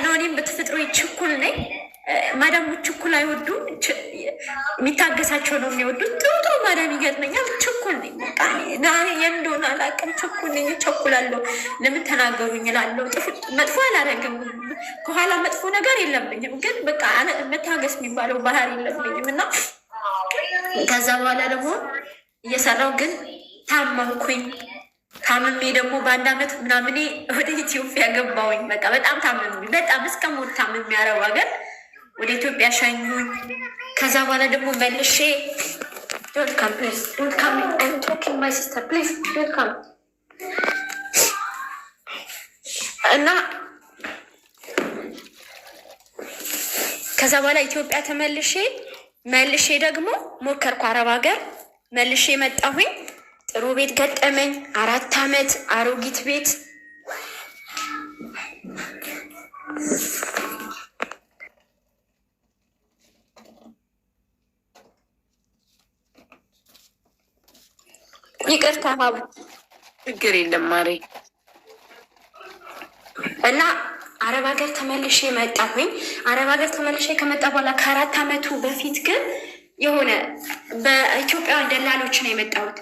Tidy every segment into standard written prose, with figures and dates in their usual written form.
ነው። እኔም በተፈጥሮ ችኩል ነኝ። ማዳሞች ችኩል አይወዱም። የሚታገሳቸው ነው የሚወዱት። ጥሩ ማዳም ይገጥመኛል። ችኩል ነኝ። እንደሆነ አላውቅም። ችኩል ነኝ፣ ቸኩላለሁ። ለምን ተናገሩኝ እላለሁ። መጥፎ አላደርግም። ከኋላ መጥፎ ነገር የለብኝም። ግን በቃ መታገስ የሚባለው ባህር የለብኝም እና ከዛ በኋላ ደግሞ እየሰራው ግን ታመምኩኝ። ታምሜ ደግሞ በአንድ አመት ምናምኔ ወደ ኢትዮጵያ ገባሁኝ። በቃ በጣም ታምሜ በጣም እስከሞት ታምሜ አረብ ሀገር ወደ ኢትዮጵያ ሸኙኝ። ከዛ በኋላ ደግሞ መልሼ ዶንትካም ፕሊዝ ዶንትካም አይም ቶኪንግ ማይ ሲስተር ፕሊዝ ዶንትካም እና ከዛ በኋላ ኢትዮጵያ መልሼ ደግሞ ሞከርኩ አረብ ሀገር መልሼ መጣሁኝ። ጥሩ ቤት ገጠመኝ። 4 አመት አሮጊት ቤት ይቅርታ ሀቡ ችግር የለም ማሬ። እና አረብ ሀገር ተመልሼ መጣሁኝ። አረብ ሀገር ተመልሼ ከመጣ በኋላ ከ4 አመቱ በፊት ግን የሆነ በኢትዮጵያውያን ደላሎች ነው የመጣሁት።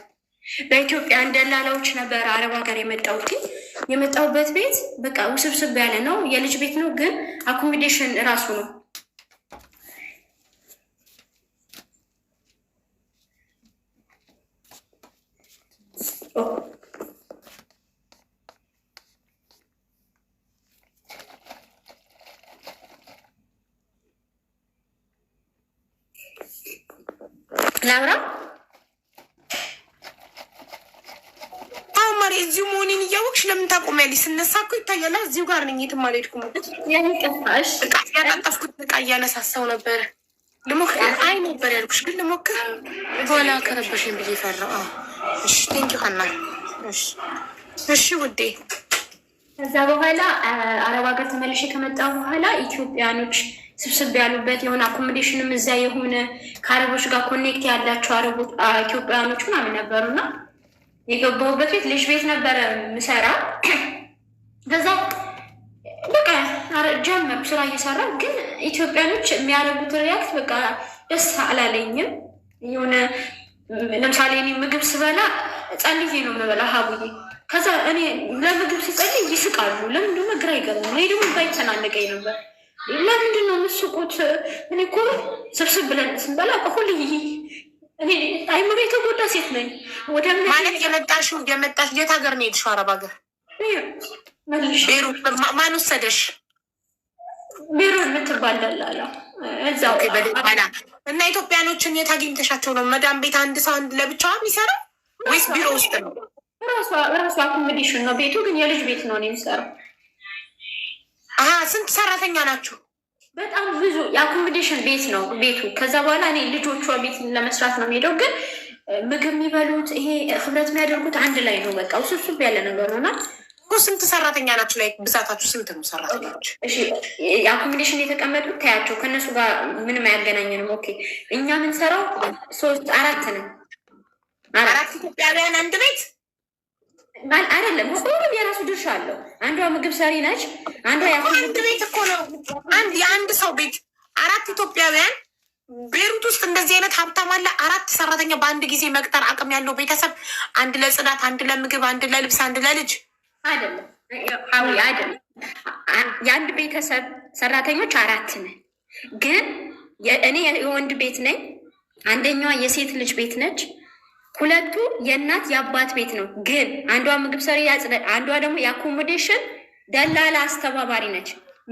በኢትዮጵያውያን ደላላዎች ነበር አረብ ሀገር የመጣሁት። የመጣሁበት ቤት በቃ ውስብስብ ያለ ነው። የልጅ ቤት ነው ግን አኮሞዴሽን እራሱ ነው። ላውራ አሁን ማሪ እዚሁ መሆኔን እያወቅሽ ለምን ታቆሚያለሽ? ስነሳ እኮ ይታያል። እዚሁ ጋር ነኝ፣ የትም አልሄድኩም። እቃ ያጣጠፍኩት እቃ እያነሳሳው ነበረ። ልሞክር አይ ነበር ያልኩሽ፣ ግን ልሞክር በኋላ ከረበሽን ብዬ ፈራሁ። እሺ ቴንኪው ሀና። እሺ ውዴ። ከዛ በኋላ አረብ ሀገር ተመልሼ ከመጣ በኋላ ኢትዮጵያኖች ስብስብ ያሉበት የሆነ አኮሞዴሽንም እዛ የሆነ ከአረቦች ጋር ኮኔክት ያላቸው ኢትዮጵያኖች ምናምን ነበሩና የገባሁበት ቤት ልጅ ቤት ነበረ ምሰራ። ከዛ በቃ ጀመርኩ ስራ እየሰራ፣ ግን ኢትዮጵያኖች የሚያደርጉት ሪያክት በቃ ደስ አላለኝም። የሆነ ለምሳሌ እኔ ምግብ ስበላ ጸልዬ ነው የምበላ ሀቡዬ። ከዛ እኔ ለምግብ ስጸልይ ይስቃሉ። ለምንድን ነው ግራ ይገባል። እኔ ደግሞ ባይተናነቀኝ ነበር። ለምንድን ነው የምስቁት? እኔ እኮ ስብስብ ብለን ስንበላ ሁል እኔ አይምሮ የተጎዳ ሴት ነኝ። ወደ ማለት የመጣሽ የት ሀገር ነው የሄድሽው? አረብ ሀገር ቤሩት። ማን ወሰደሽ? ቤሩት የምትባል ደላላ እዛው በደላላ። እና ኢትዮጵያኖችን የት አግኝተሻቸው ነው? መዳም ቤት አንድ ሰው አንድ ለብቻዋ የሚሰራው ወይስ ቢሮ ውስጥ ነው? ራሱ አኮሞዴሽን ነው ቤቱ፣ ግን የልጅ ቤት ነው የሚሰራው። ስንት ሰራተኛ ናችሁ? በጣም ብዙ። የአኮሞዴሽን ቤት ነው ቤቱ። ከዛ በኋላ እኔ ልጆቿ ቤት ለመስራት ነው የሚሄደው፣ ግን ምግብ የሚበሉት ይሄ ህብረት የሚያደርጉት አንድ ላይ ነው። በቃ ውስብስብ ያለ ነገር ሆና። ስንት ሰራተኛ ናችሁ? ላይ ብዛታችሁ ስንት ነው ሰራተኞች? የአኮሞዴሽን የተቀመጡት ታያቸው፣ ከእነሱ ጋር ምንም አያገናኘንም። ኦኬ እኛ የምንሰራው 4 ነው። 4 ኢትዮጵያውያን አንድ ቤት አይደለም፣ ሁሉም የራሱ ድርሻ አለው። አንዷ ምግብ ሰሪ ነች፣ አንዷ አንድ ቤት እኮ ነው። የአንድ ሰው ቤት 4 ኢትዮጵያውያን ቤሩት ውስጥ እንደዚህ አይነት ሀብታም አለ? 4 ሰራተኛ በአንድ ጊዜ መቅጠር አቅም ያለው ቤተሰብ፣ አንድ ለጽዳት፣ አንድ ለምግብ፣ አንድ ለልብስ፣ አንድ ለልጅ። አይደለም አይደለም፣ የአንድ ቤተሰብ ሰራተኞች 4 ነን። ግን እኔ የወንድ ቤት ነኝ፣ አንደኛዋ የሴት ልጅ ቤት ነች፣ 2 የእናት የአባት ቤት ነው። ግን አንዷ ምግብ ሰሪ ያጽዳል፣ አንዷ ደግሞ የአኮሞዴሽን ደላላ አስተባባሪ ነች።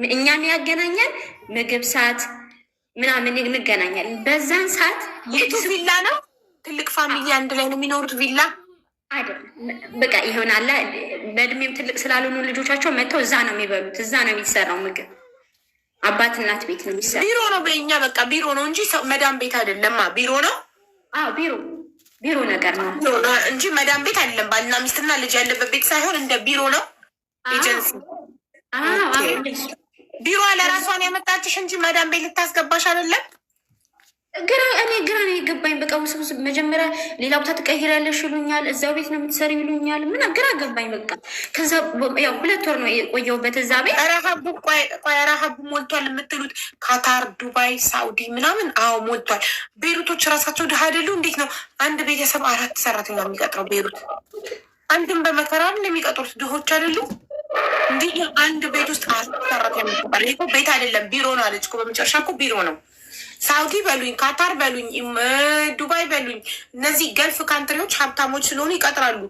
እኛን ያገናኛል ምግብ ሰዓት ምናምን እንገናኛለን። በዛን ሰዓት የቱ ቪላ ነው? ትልቅ ፋሚሊ አንድ ላይ ነው የሚኖሩት ቪላ አይደለም። በቃ ይሆናል። በእድሜም ትልቅ ስላልሆኑ ልጆቻቸው መጥተው እዛ ነው የሚበሉት፣ እዛ ነው የሚሰራው ምግብ። አባት እናት ቤት ነው የሚሰራው። ቢሮ ነው በእኛ በቃ ቢሮ ነው እንጂ መዳም ቤት አይደለም። ቢሮ ነው። ቢሮ ነገር ነው እንጂ መዳም ቤት አይደለም። ባልና ሚስትና ልጅ ያለበት ቤት ሳይሆን እንደ ቢሮ ነው። ኤጀንሲ ቢሮ ለራሷን ያመጣችሽ እንጂ መዳም ቤት ልታስገባሽ አይደለም። እኔ ግራ ነው የገባኝ። በቃ ውስብስብ መጀመሪያ ሌላ ቦታ ትቀይሪያለሽ ይሉኛል፣ እዛው ቤት ነው የምትሰሪ ይሉኛል። ምን ግራ ገባኝ በቃ። ከዛ ያው 2 ወር ነው የቆየሁበት እዛ ቤት። ረሀቡ ሞልቷል የምትሉት ካታር፣ ዱባይ፣ ሳኡዲ ምናምን? አዎ ሞልቷል። ቤሩቶች ራሳቸው ድሀ አይደሉ? እንዴት ነው አንድ ቤተሰብ 4 ሰራተኛ የሚቀጥረው? ቤሩት አንድም በመከራ የሚቀጥሩት ድሆች አይደሉ? እንዲህ አንድ ቤት ውስጥ 4 ሰራተኛ የሚባል ቤት አይደለም ቢሮ ነው አለች እኮ። በመጨረሻ እኮ ቢሮ ነው። ሳውዲ በሉኝ፣ ካታር በሉኝ፣ ዱባይ በሉኝ፣ እነዚህ ገልፍ ካንትሪዎች ሀብታሞች ስለሆኑ ይቀጥራሉ።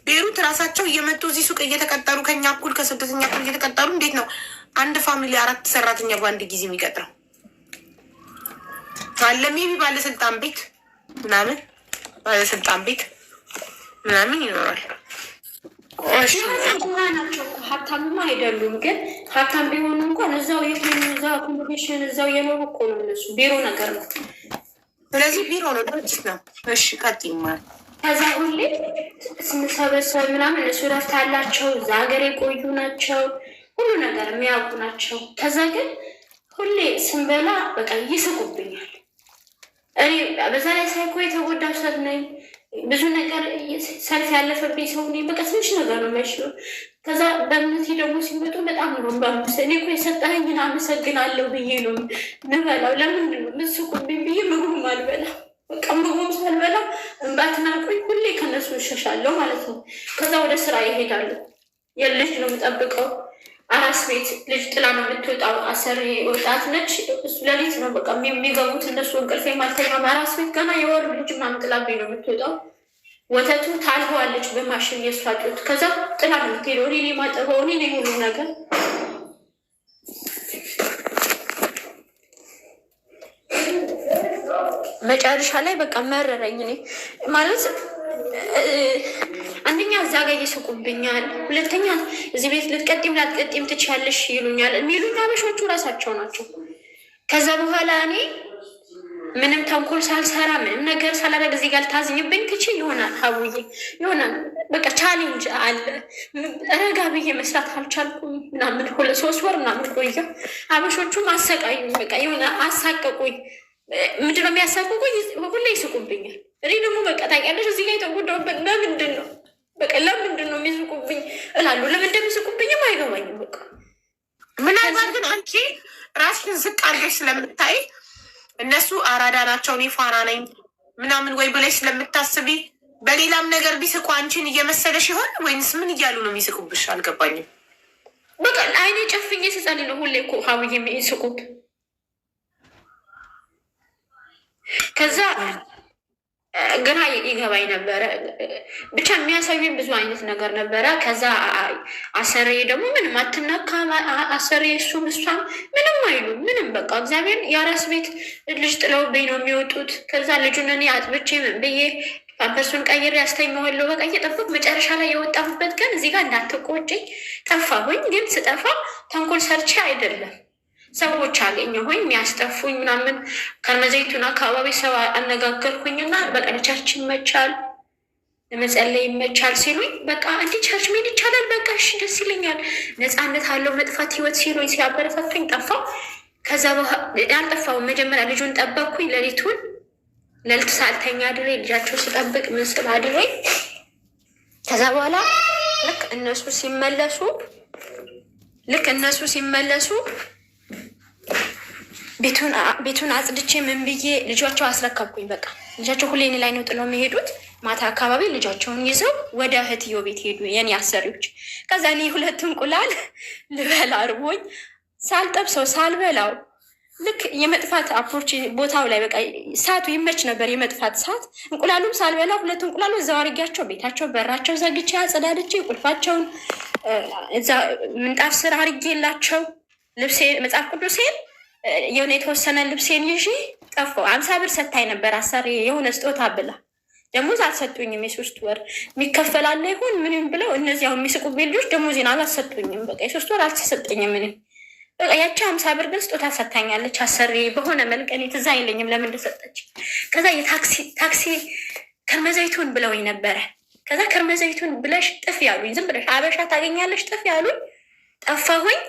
ቤሩት ራሳቸው እየመጡ እዚህ ሱቅ እየተቀጠሩ ከኛ እኩል ከስደተኛ እኩል እየተቀጠሩ እንዴት ነው አንድ ፋሚሊ 4 ሰራተኛ በአንድ ጊዜ የሚቀጥረው? አለሜቢ ባለስልጣን ቤት ምናምን ባለስልጣን ቤት ምናምን ይኖራል። ናቸው ሀብታምማ አይደሉም። ግን ሀብታም ቢሆኑ እንኳን እዛው እዛ ኮሚሽን እዛው የኖሩ እኮ ነው። እነሱ ቢሮ ነገር ነው። ስለዚህ ቢሮ ነው፣ ድርጅት ነው። እሺ ቀጥይማል። ከዛ ሁሌ ስንሰበሰብ ምናምን እነሱ ረፍት አላቸው፣ እዛ ሀገር የቆዩ ናቸው፣ ሁሉ ነገር የሚያውቁ ናቸው። ከዛ ግን ሁሌ ስንበላ በቃ ይስቁብኛል። እኔ በዛ ላይ ሳይኮ የተጎዳ ሰት ነኝ። ብዙ ነገር ሰልፍ ያለፈብኝ ሰው ነኝ። በቃ ትንሽ ነገር ነው የሚያችለው። ከዛ በእምነቴ ደግሞ ሲመጡ በጣም ነው ባምስ እኔ እኮ የሰጠኸኝን አመሰግናለሁ ብዬ ነው ምበላው። ለምንድን ነው ምስቁብኝ ብዬ ምግቡም አልበላ። በቃ ምግቡም ሳልበላ እንባትናቁኝ። ሁሌ ከነሱ እሸሻለሁ ማለት ነው። ከዛ ወደ ስራ ይሄዳሉ። የልጅ ነው የምጠብቀው። አራስ ቤት ልጅ ጥላ ነው የምትወጣው። አሰሪ ወጣት ነች። እሱ ሌሊት ነው በቃ የሚገቡት እነሱ። እንቅልፌ ማልተኛም። አራስ ቤት ገና የወሩ ልጅ ምናምን ጥላብኝ ነው የምትወጣው። ወተቱ ታልበዋለች በማሽን የእሷ ጡት። ከዛ ጥላ ነው የምትሄደው። እኔ ማጠበው እኔ ነኝ ሁሉ ነገር። መጨረሻ ላይ በቃ መረረኝ። እኔ ማለት አንደኛ እዛ ጋር እየስቁብኛል፣ ሁለተኛ እዚህ ቤት ልትቀጢም ላትቀጢም ትችያለሽ ይሉኛል። የሚሉኝ አበሾቹ ራሳቸው ናቸው። ከዛ በኋላ እኔ ምንም ተንኮል ሳልሰራ ምንም ነገር ሳላደርግ እዚህ ጋር ልታዝኝብኝ ትችል ይሆናል። ሀቡዬ ይሆናል በቃ ቻሌንጅ አለ። ረጋ ብዬ መስራት አልቻልኩም ምናምን 3 ወር ምናምን ቆየሁ። አበሾቹም አሰቃዩኝ። በቃ የሆነ አሳቀቁኝ። ምንድነው የሚያሳቅቁኝ? ሁሌ ይስቁብኛል። እኔ ደግሞ በቃ ታውቂያለሽ እዚህ ጋር የተጎዳሁበት ለምንድን ነው በቃ ለምንድን ነው የሚስቁብኝ እላለሁ። ለምን እንደሚስቁብኝም አይገባኝም። በቃ ምናልባት ግን አንቺ ራስሽን ዝቅ አድርገሽ ስለምታይ እነሱ አራዳ ናቸው እኔ ፋራ ነኝ ምናምን ወይ ብለሽ ስለምታስቢ በሌላም ነገር ቢስቁ አንቺን እየመሰለሽ ይሆን ወይንስ ምን እያሉ ነው የሚስቁብሽ? አልገባኝም። በቃ አይኔ ጨፍኜ ስጸልይ ነው ሁሌ እኮ ሀብዬ የሚስቁት። ከዛ ግራ ይገባኝ ነበረ። ብቻ የሚያሳዩኝ ብዙ አይነት ነገር ነበረ። ከዛ አሰሬ ደግሞ ምንም አትነካ አሰሬ እሱም እሷም ምንም አይሉ ምንም በቃ እግዚአብሔር የአራስ ቤት ልጅ ጥለውብኝ ነው የሚወጡት። ከዛ ልጁን እኔ አጥብቼ ብዬ ፓምፐርሱን ቀይሬ ያስተኛዋለሁ። በቃ እየጠበቅ መጨረሻ ላይ የወጣሁበት ቀን እዚህ ጋር እንዳትቆጭኝ ጠፋሁኝ። ግን ስጠፋ ተንኮል ሰርቼ አይደለም ሰዎች አገኘሁኝ የሚያስጠፉኝ ምናምን። ከመዘይቱን አካባቢ ሰው አነጋገርኩኝና በቃ ቸርች ይመቻል ለመጸለይ ይመቻል ሲሉኝ በቃ እንዲህ ቸርች መሄድ ይቻላል፣ በቃ እሺ ደስ ይለኛል፣ ነፃነት አለው መጥፋት ህይወት ሲሉኝ ሲያበረታቱኝ ጠፋው። ከዛ ያልጠፋው መጀመሪያ ልጁን ጠበቅኩኝ። ሌሊት ሳልተኛ አድሬ ልጃቸው ስጠብቅ ምስል አድሬ ከዛ በኋላ ልክ እነሱ ሲመለሱ ቤቱን አጽድቼ ምን ብዬ ልጇቸው አስረከብኩኝ። በቃ ልጃቸው ሁሌ እኔ ላይ ነው ጥለው የሚሄዱት። ማታ አካባቢ ልጃቸውን ይዘው ወደ እህትዮ ቤት ሄዱ የኔ አሰሪዎች። ከዛ እኔ 2 እንቁላል ልበላ አርቦኝ ሳልጠብሰው ሳልበላው ልክ የመጥፋት አፕሮች ቦታው ላይ በቃ ሰዓቱ ይመች ነበር የመጥፋት ሰዓት። እንቁላሉም ሳልበላ 2 እንቁላሉ እዛው አድርጊያቸው ቤታቸው በራቸው ዘግቼ አጸዳድቼ ቁልፋቸውን እዛ ምንጣፍ ስር አድርጌላቸው ልብሴ መጽሐፍ ቅዱሴን የሆነ የተወሰነ ልብሴን ይዤ ጠፋሁ። 50 ብር ሰታኝ ነበር አሰሪ የሆነ ስጦታ ብላ ደሞዝ አልሰጡኝም። የ3 ወር የሚከፈላለ ይሁን ምንም ብለው እነዚህ አሁን የሚስቁብኝ ልጆች ደሞዜን አላሰጡኝም። በቃ የ3 ወር አልተሰጠኝም ምንም። በቃ ያቺ 50 ብር ግን ስጦታ ሰታኛለች አሰሪ በሆነ መልክ። እኔ ትዝ አይለኝም ለምን እንደሰጠች። ከዛ የታክሲ ከርመዘይቱን ብለውኝ ነበረ። ከዛ ከርመዘይቱን ብለሽ ጥፊ ያሉኝ። ዝም ብለሽ አበሻ ታገኛለሽ ጥፊ ያሉኝ። ጠፋሁኝ።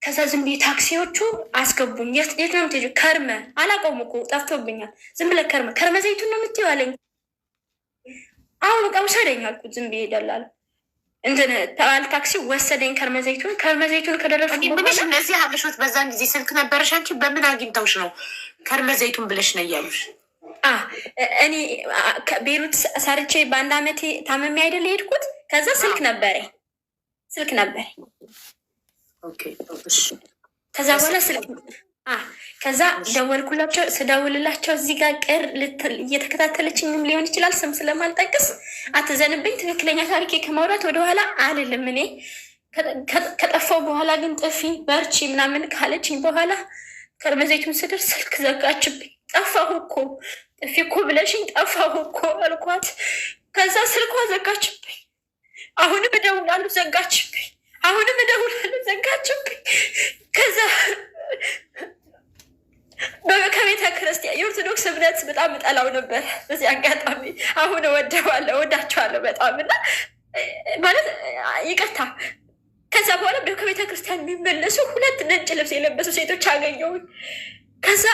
ከዛ ዝም ብዬ ታክሲዎቹ አስገቡኝ። የት ነው የምትሄጂው? ከርመ አላውቀውም እኮ ጠፍቶብኛል። ዝም ብለህ ከርመ ዘይቱን ነው የምትይው አለኝ። አሁን በቃ ውሰደኝ አልኩት። ዝም ብዬ ይደላል እንትን ተባል ታክሲ ወሰደኝ። ከርመ ዘይቱን ከደረሱ ብለሽ እነዚህ ሀበሾች በዛን ጊዜ ስልክ ነበረሽ አንቺ በምን አግኝተውሽ ነው ከርመ ዘይቱን ብለሽ ነው እያሉሽ? እኔ ቤሩት ሰርቼ በአንድ አመቴ ታመሜ አይደለ የሄድኩት። ከዛ ስልክ ነበረኝ። ከዛ በኋላ ስልክ ከዛ ደወልኩላቸው። ስደውልላቸው እዚህ ጋር ቅር እየተከታተለችኝም ሊሆን ይችላል፣ ስም ስለማልጠቅስ አትዘንብኝ። ትክክለኛ ታሪኬ ከማውራት ወደኋላ አልልም። እኔ ከጠፋው በኋላ ግን ጥፊ በርቺ ምናምን ካለችኝ በኋላ ከርመ ዘይቱን ስደርስ ስልክ ዘጋችብኝ። ጠፋሁ እኮ ጥፊ እኮ ብለሽኝ ጠፋሁ እኮ አልኳት። ከዛ ስልኳ ዘጋችብኝ። አሁንም እደውላለሁ ዘጋችብኝ። ከዛ ከቤተ ክርስቲያን የኦርቶዶክስ እምነት በጣም እጠላው ነበር። በዚህ አጋጣሚ አሁን እወዳቸዋለሁ በጣም እና ማለት ይቅርታ። ከዛ በኋላ ከቤተ ክርስቲያን የሚመለሱ 2 ነጭ ልብስ የለበሱ ሴቶች አገኘሁኝ። ከዛ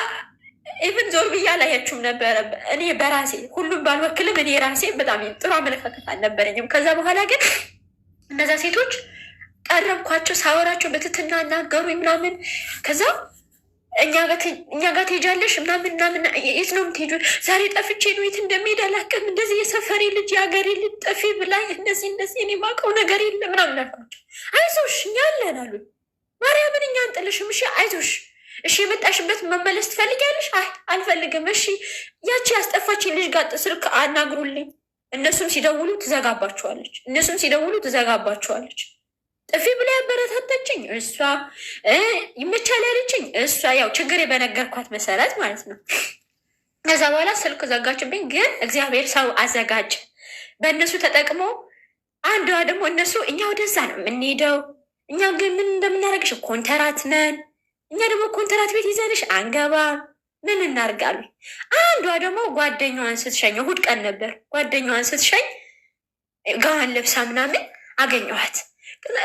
ኢቨን ዞር ብዬ አላያችሁም ነበረ። እኔ በራሴ ሁሉም ባልወክልም እኔ ራሴ በጣም ጥሩ አመለካከት አልነበረኝም። ከዛ በኋላ ግን እነዛ ሴቶች ቀረብኳቸው፣ ሳወራቸው በትትና እናገሩኝ ምናምን። ከዛ እኛ ጋር ትሄጃለሽ ምናምን፣ የት ነው የምትሄጂው? ዛሬ ጠፍቼ ነው፣ የት እንደሚሄድ አላውቅም። እንደዚህ የሰፈሬ ልጅ የሀገሬ ልጅ ጠፊ ብላኝ እንደዚህ እኔ የማውቀው ነገር የለም ምናምን አልኳቸው። አይዞሽ እኛ አለን አሉኝ። ማርያምን እኛ አንጥልሽም፣ እሺ አይዞሽ፣ እሺ የመጣሽበት መመለስ ትፈልጊያለሽ? አልፈልግም። እሺ ያቺ ያስጠፋችኝ ልጅ ጋር ስልክ አናግሩልኝ። እነሱም ሲደውሉ ትዘጋባቸዋለች። ጥፊ ብላ ያበረታተችኝ እሷ፣ ይመቻል ያለችኝ እሷ። ያው ችግሬ በነገርኳት መሰረት ማለት ነው። ከዛ በኋላ ስልክ ዘጋችብኝ። ግን እግዚአብሔር ሰው አዘጋጀ በእነሱ ተጠቅሞ። አንዷ ደግሞ እነሱ እኛ ወደዛ ነው የምንሄደው፣ እኛ ግን ምን እንደምናደርግሽ ኮንትራት ነን፣ እኛ ደግሞ ኮንትራት ቤት ይዘንሽ አንገባ፣ ምን እናርጋሉ። አንዷ ደግሞ ጓደኛዋን ስትሸኝ፣ እሑድ ቀን ነበር፣ ጓደኛዋን ስትሸኝ ጋዋን ለብሳ ምናምን አገኘኋት።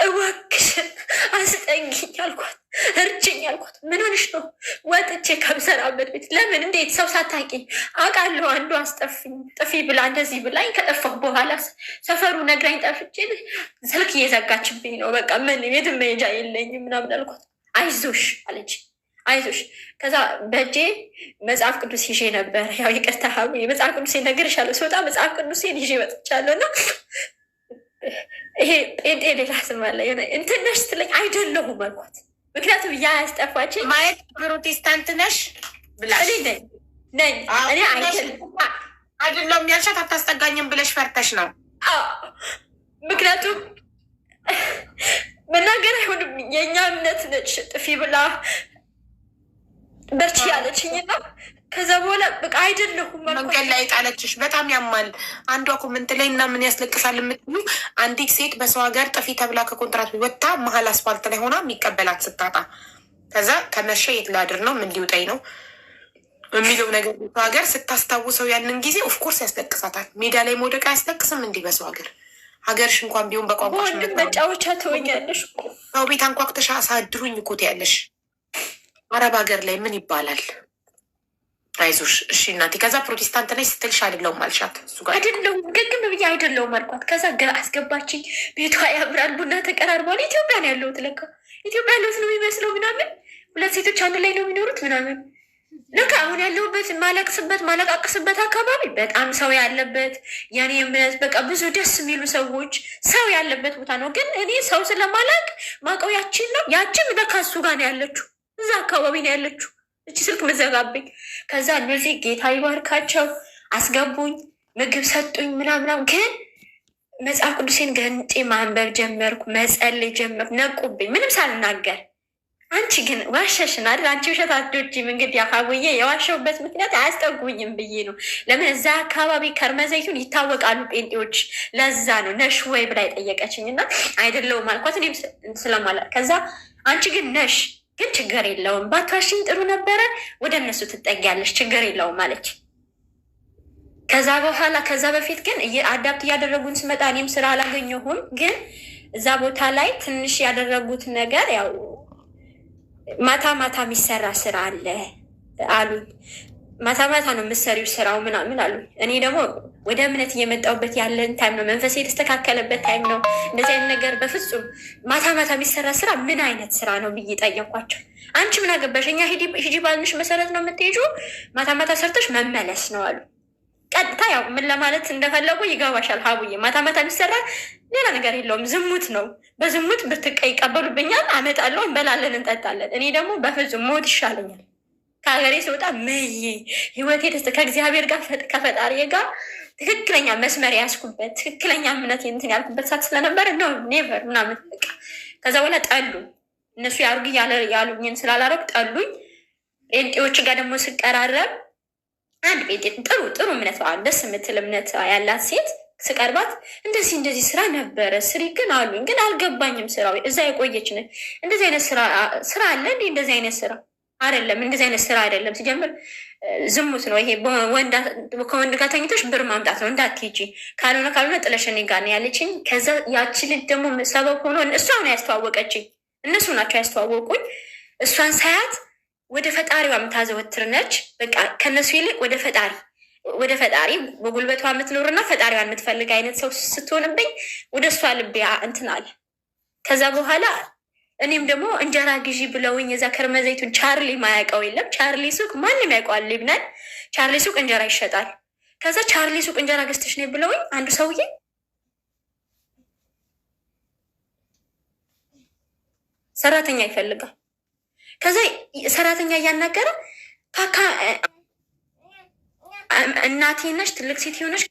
እባክሽን አስጠጊኝ አልኳት፣ እርጅኝ አልኳት። ምን ሆንሽ ነው? ወጥቼ ከምሰራበት ቤት ለምን እንዴት ሰው ሳታውቂ አውቃለሁ። አንዱ አስጠፍኝ ጥፊ ብላ እንደዚህ ብላኝ ከጠፋሁ በኋላ ሰፈሩ ነግራኝ ጠፍቼ ስልክ እየዘጋችብኝ ነው። በቃ ምን የትም መሄጃ የለኝም ምናምን አልኳት። አይዞሽ አለች፣ አይዞሽ። ከዛ በእጄ መጽሐፍ ቅዱስ ይዤ ነበር። ያው ይቅርታ መጽሐፍ ቅዱሴ እነግርሻለሁ፣ ስወጣ መጽሐፍ ቅዱሴን ይዤ ወጥቻለሁ እና ይሄ ጴንጤ ሌላ ስም አለ እንትን ነሽ ስትለኝ አይደለሁም አልኳት። ምክንያቱም ያ ያስጠፋችኝ ማየት ፕሮቴስታንት ነሽ ብላ ነኝ እኔ አይደለም ያልሻት አታስጠጋኝም ብለሽ ፈርተሽ ነው። ምክንያቱም መናገር አይሆንም፣ የእኛ እምነት ነች ጥፊ ብላ በርቺ ያለችኝና ከዛ በኋላ በቃ አይደለሁም መንገድ ላይ ጣለችሽ። በጣም ያማል። አንዷ ኮመንት ላይ እና ምን ያስለቅሳል የምትሉ አንዲት ሴት በሰው ሀገር ጥፊ ተብላ ከኮንትራት ወጥታ መሀል አስፋልት ላይ ሆና የሚቀበላት ስታጣ፣ ከዛ ከመሸ የት ላድር ነው ምን ሊውጠኝ ነው የሚለው ነገር በሰው ሀገር ስታስታውሰው ያንን ጊዜ ኦፍኮርስ ያስለቅሳታል። ሜዳ ላይ መውደቅ አያስለቅስም? እንዲህ በሰው ሀገርሽ እንኳን ቢሆን በቋንቋሽ መጫወቻ ትሆኛለሽ። ሰው ቤት አንኳኩተሽ አሳድሩኝ እኮ ትያለሽ። አረብ ሀገር ላይ ምን ይባላል? አይዞሽ እሺ እናቴ። ከዛ ፕሮቴስታንት ነሽ ስትልሽ አይደለሁም አልሻት። እሱ ጋር አይደለሁም ግግም ብዬ አይደለሁም አልኳት። ከዛ አስገባችኝ። ቤቷ ያምራል፣ ቡና ተቀራርበዋል። ኢትዮጵያ ነው ያለሁት፣ ለካ ኢትዮጵያ ያለሁት ነው የሚመስለው ምናምን። 2 ሴቶች አንድ ላይ ነው የሚኖሩት ምናምን። ለካ አሁን ያለሁበት ማለቃቅስበት አካባቢ በጣም ሰው ያለበት የኔ እምነት በቃ ብዙ ደስ የሚሉ ሰዎች ሰው ያለበት ቦታ ነው። ግን እኔ ሰው ስለማላቅ ማውቀው ያቺን ነው። ያቺም ለካ እሱ ጋር ነው ያለችው፣ እዛ አካባቢ ነው ያለችው። እቺ ስልክ መዘጋብኝ። ከዛ እነዚህ ጌታ ይባርካቸው አስገቡኝ፣ ምግብ ሰጡኝ ምናምናም። ግን መጽሐፍ ቅዱሴን ገንጬ ማንበብ ጀመርኩ፣ መጸለይ ጀመርኩ። ነቁብኝ ምንም ሳልናገር። አንቺ ግን ዋሸሽን አይደል? አንቺ ውሸት አትወጂም። እንግዲህ አካባቢዬ የዋሸሁበት ምክንያት አያስጠጉኝም ብዬ ነው። ለምን እዛ አካባቢ ከርመ ዘይቱን ይታወቃሉ ጴንጤዎች። ለዛ ነው ነሽ ወይ ብላ የጠየቀችኝ እና አይደለሁም አልኳት። እኔም ስለማላ ከዛ አንቺ ግን ነሽ ግን ችግር የለውም ባትዋሽኝ ጥሩ ነበረ፣ ወደ እነሱ ትጠጊያለሽ ችግር የለውም አለች። ከዛ በፊት ግን አዳፕት እያደረጉን ስመጣ እኔም ስራ አላገኘሁም። ግን እዛ ቦታ ላይ ትንሽ ያደረጉት ነገር ያው ማታ ማታ የሚሰራ ስራ አለ አሉኝ። ማታ ማታ ነው የምትሰሪው ስራው ምናምን አሉኝ። እኔ ደግሞ ወደ እምነት እየመጣሁበት ያለን ታይም ነው፣ መንፈሴ የተስተካከለበት ታይም ነው። እንደዚህ አይነት ነገር በፍጹም ማታ ማታ የሚሰራ ስራ ምን አይነት ስራ ነው ብዬ ጠየኳቸው። አንቺ ምን አገባሽ? እኛ ሂጂ ባልንሽ መሰረት ነው የምትሄጂው፣ ማታ ማታ ሰርተሽ መመለስ ነው አሉ። ቀጥታ ያው ምን ለማለት እንደፈለጉ ይገባሻል ሀቡዬ። ማታ ማታ የሚሰራ ሌላ ነገር የለውም፣ ዝሙት ነው። በዝሙት ብትቀይ ይቀበሉብኛል፣ አመጣለሁ፣ እንበላለን፣ እንጠጣለን። እኔ ደግሞ በፍጹም ሞት ይሻለኛል። ከሀገሬ ስወጣ ምዬ ህይወቴ ከእግዚአብሔር ጋር ከፈጣሪ ጋር ትክክለኛ መስመር ያስኩበት ትክክለኛ እምነት እንትን ያልኩበት ሰዓት ስለነበር ነው ኔቨር ምናምን በቃ። ከዛ በኋላ ጠሉ እነሱ ያርጉ ያሉኝን ስላላረግ ጠሉኝ። ጴንጤዎች ጋር ደግሞ ስቀራረብ አንድ ጴንጤ ጥሩ እምነት ደስ የምትል እምነት ያላት ሴት ስቀርባት እንደዚህ ስራ ነበረ ስሪ ግን አሉኝ። ግን አልገባኝም ስራው። እዛ የቆየች ነ እንደዚህ አይነት ስራ አለ እንዲህ እንደዚህ አይነት ስራ አይደለም፣ እንደዚህ አይነት ስራ አይደለም። ሲጀምር ዝሙት ነው ይሄ። ከወንድ ጋር ተኝተሽ ብር ማምጣት ነው፣ እንዳትሄጂ ካልሆነ ጥለሽ እኔ ጋር ነው ያለችኝ። ከዛ ያቺ ልጅ ደግሞ ሰበብ ሆኖ እሷ ነው ያስተዋወቀችኝ፣ እነሱ ናቸው ያስተዋወቁኝ። እሷን ሳያት ወደ ፈጣሪዋ የምታዘወትር ነች። በቃ ከነሱ ይልቅ ወደ ፈጣሪ በጉልበቷ የምትኖርና ፈጣሪዋን የምትፈልግ አይነት ሰው ስትሆንብኝ ወደ እሷ ልቤ እንትን አለ። ከዛ በኋላ እኔም ደግሞ እንጀራ ግዢ ብለውኝ የዛ ከርመዘይቱን ቻርሊ ማያውቀው የለም። ቻርሊ ሱቅ ማንም ያውቀዋል ሊብናን። ቻርሊ ሱቅ እንጀራ ይሸጣል። ከዛ ቻርሊ ሱቅ እንጀራ ገዝተሽ ነው ብለውኝ አንዱ ሰውዬ ሰራተኛ ይፈልጋል። ከዛ ሰራተኛ እያናገረ ካካ እናቴ ነሽ ትልቅ ሴት የሆነች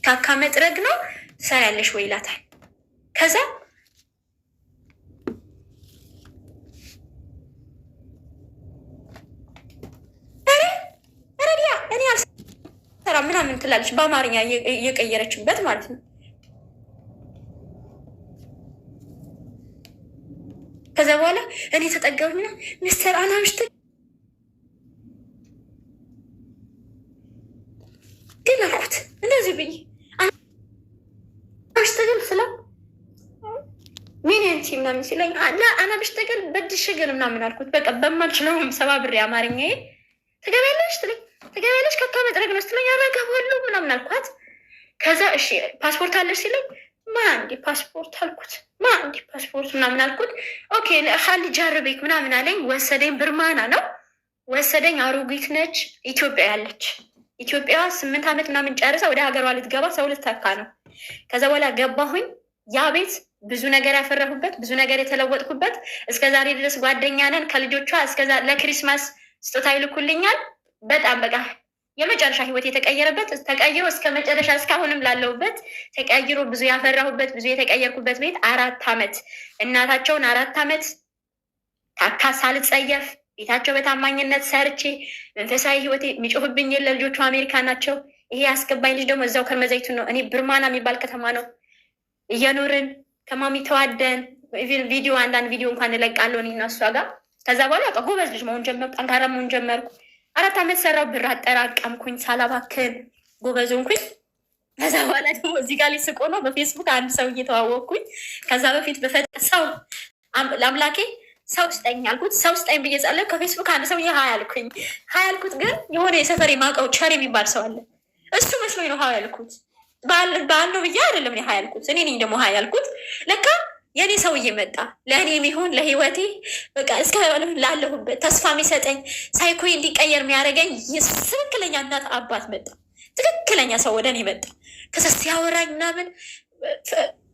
ካካ መጥረግ ነው ትሰሪያለሽ ወይ ይላታል። ከዛ ረዲያ እኔ አልሰራም ምናምን ትላለች በአማርኛ እየቀየረችበት ማለት ነው። ከዛ በኋላ እኔ ተጠገቡና ሚስተር አናምሽት ግን አልኩት እንደዚህ ብዬ አናምሽትግል ስለ ሚኒንቲ ምናምን ሲለኝ አናምሽትግል በድሽግል ምናምን አልኩት። በቃ በማልችለውም ሰባብሬ አማርኛዬ ትገቢያለሽ ካካ መጥረግ ነው ስትለኝ አረገባለሁ ምናምን አልኳት። ከዛ እሺ ፓስፖርት አለሽ ሲለኝ ማንዲ ፓስፖርት አልኩት። ማንዲ ፓስፖርት ምናምን አልኩት። ኦኬ ሀሊ ጃርቤክ ምናምን አለኝ። ወሰደኝ። ብርማና ነው ወሰደኝ። አሮጊት ነች። ኢትዮጵያ ያለች ኢትዮጵያ 8 ዓመት ምናምን ጨርሳ ወደ ሀገሯ ልትገባ ሰው ልትተካ ነው። ከዛ በኋላ ገባሁኝ። ያ ቤት ብዙ ነገር ያፈረሁበት ብዙ ነገር የተለወጥኩበት እስከዛሬ ድረስ ጓደኛ ነን ከልጆቿ። እስከዛ ለክሪስማስ ስጦታ ይልኩልኛል። በጣም በቃ የመጨረሻ ህይወት የተቀየረበት ተቀይሮ እስከ መጨረሻ እስካሁንም ላለሁበት ተቀይሮ ብዙ ያፈራሁበት ብዙ የተቀየርኩበት ቤት 4 ዓመት እናታቸውን 4 ዓመት ታካ ሳልጸየፍ ቤታቸው በታማኝነት ሰርቼ መንፈሳዊ ህይወቴ የሚጮህብኝ የለ። ልጆቹ አሜሪካ ናቸው። ይሄ ያስገባኝ ልጅ ደግሞ እዛው ከርመዘይቱን ነው። እኔ ብርማና የሚባል ከተማ ነው እየኖርን ከማሚ ተዋደን ቪዲዮ አንዳንድ ቪዲዮ እንኳን እለቃለሁ እኔ እና እሷ ጋር። ከዛ በኋላ በቃ ጎበዝ ልጅ መሆን ጀመርኩ። ጠንካራ መሆን ጀመርኩ። 4 ዓመት ሰራው። ብር አጠራቀምኩኝ ሳላባክን ጎበዝ ሆንኩኝ። ከዛ በኋላ ደግሞ እዚህ ጋር ሊስቆ ነው በፌስቡክ አንድ ሰው እየተዋወቅኩኝ። ከዛ በፊት ሰው ለአምላኬ ሰው ስጠኝ አልኩት። ሰው ስጠኝ ብዬ ጸለይኩ። ከፌስቡክ አንድ ሰው ሀይ አልኩኝ። ሀይ አልኩት ግን የሆነ የሰፈር የማውቀው ቸር የሚባል ሰው አለ። እሱ መስሎኝ ነው ሀይ አልኩት። በዓል ነው ብዬ አይደለም እኔ ሀይ አልኩት። እኔ ነኝ ደግሞ ሀይ አልኩት። ለካ የኔ ሰውዬ መጣ። ለእኔ የሚሆን ለህይወቴ በቃ እስከ ላለሁበት ተስፋ የሚሰጠኝ ሳይኮይ እንዲቀየር የሚያደርገኝ ትክክለኛ እናት አባት መጣ። ትክክለኛ ሰው ወደ እኔ መጣ። ከዛ ሲያወራኝ ምናምን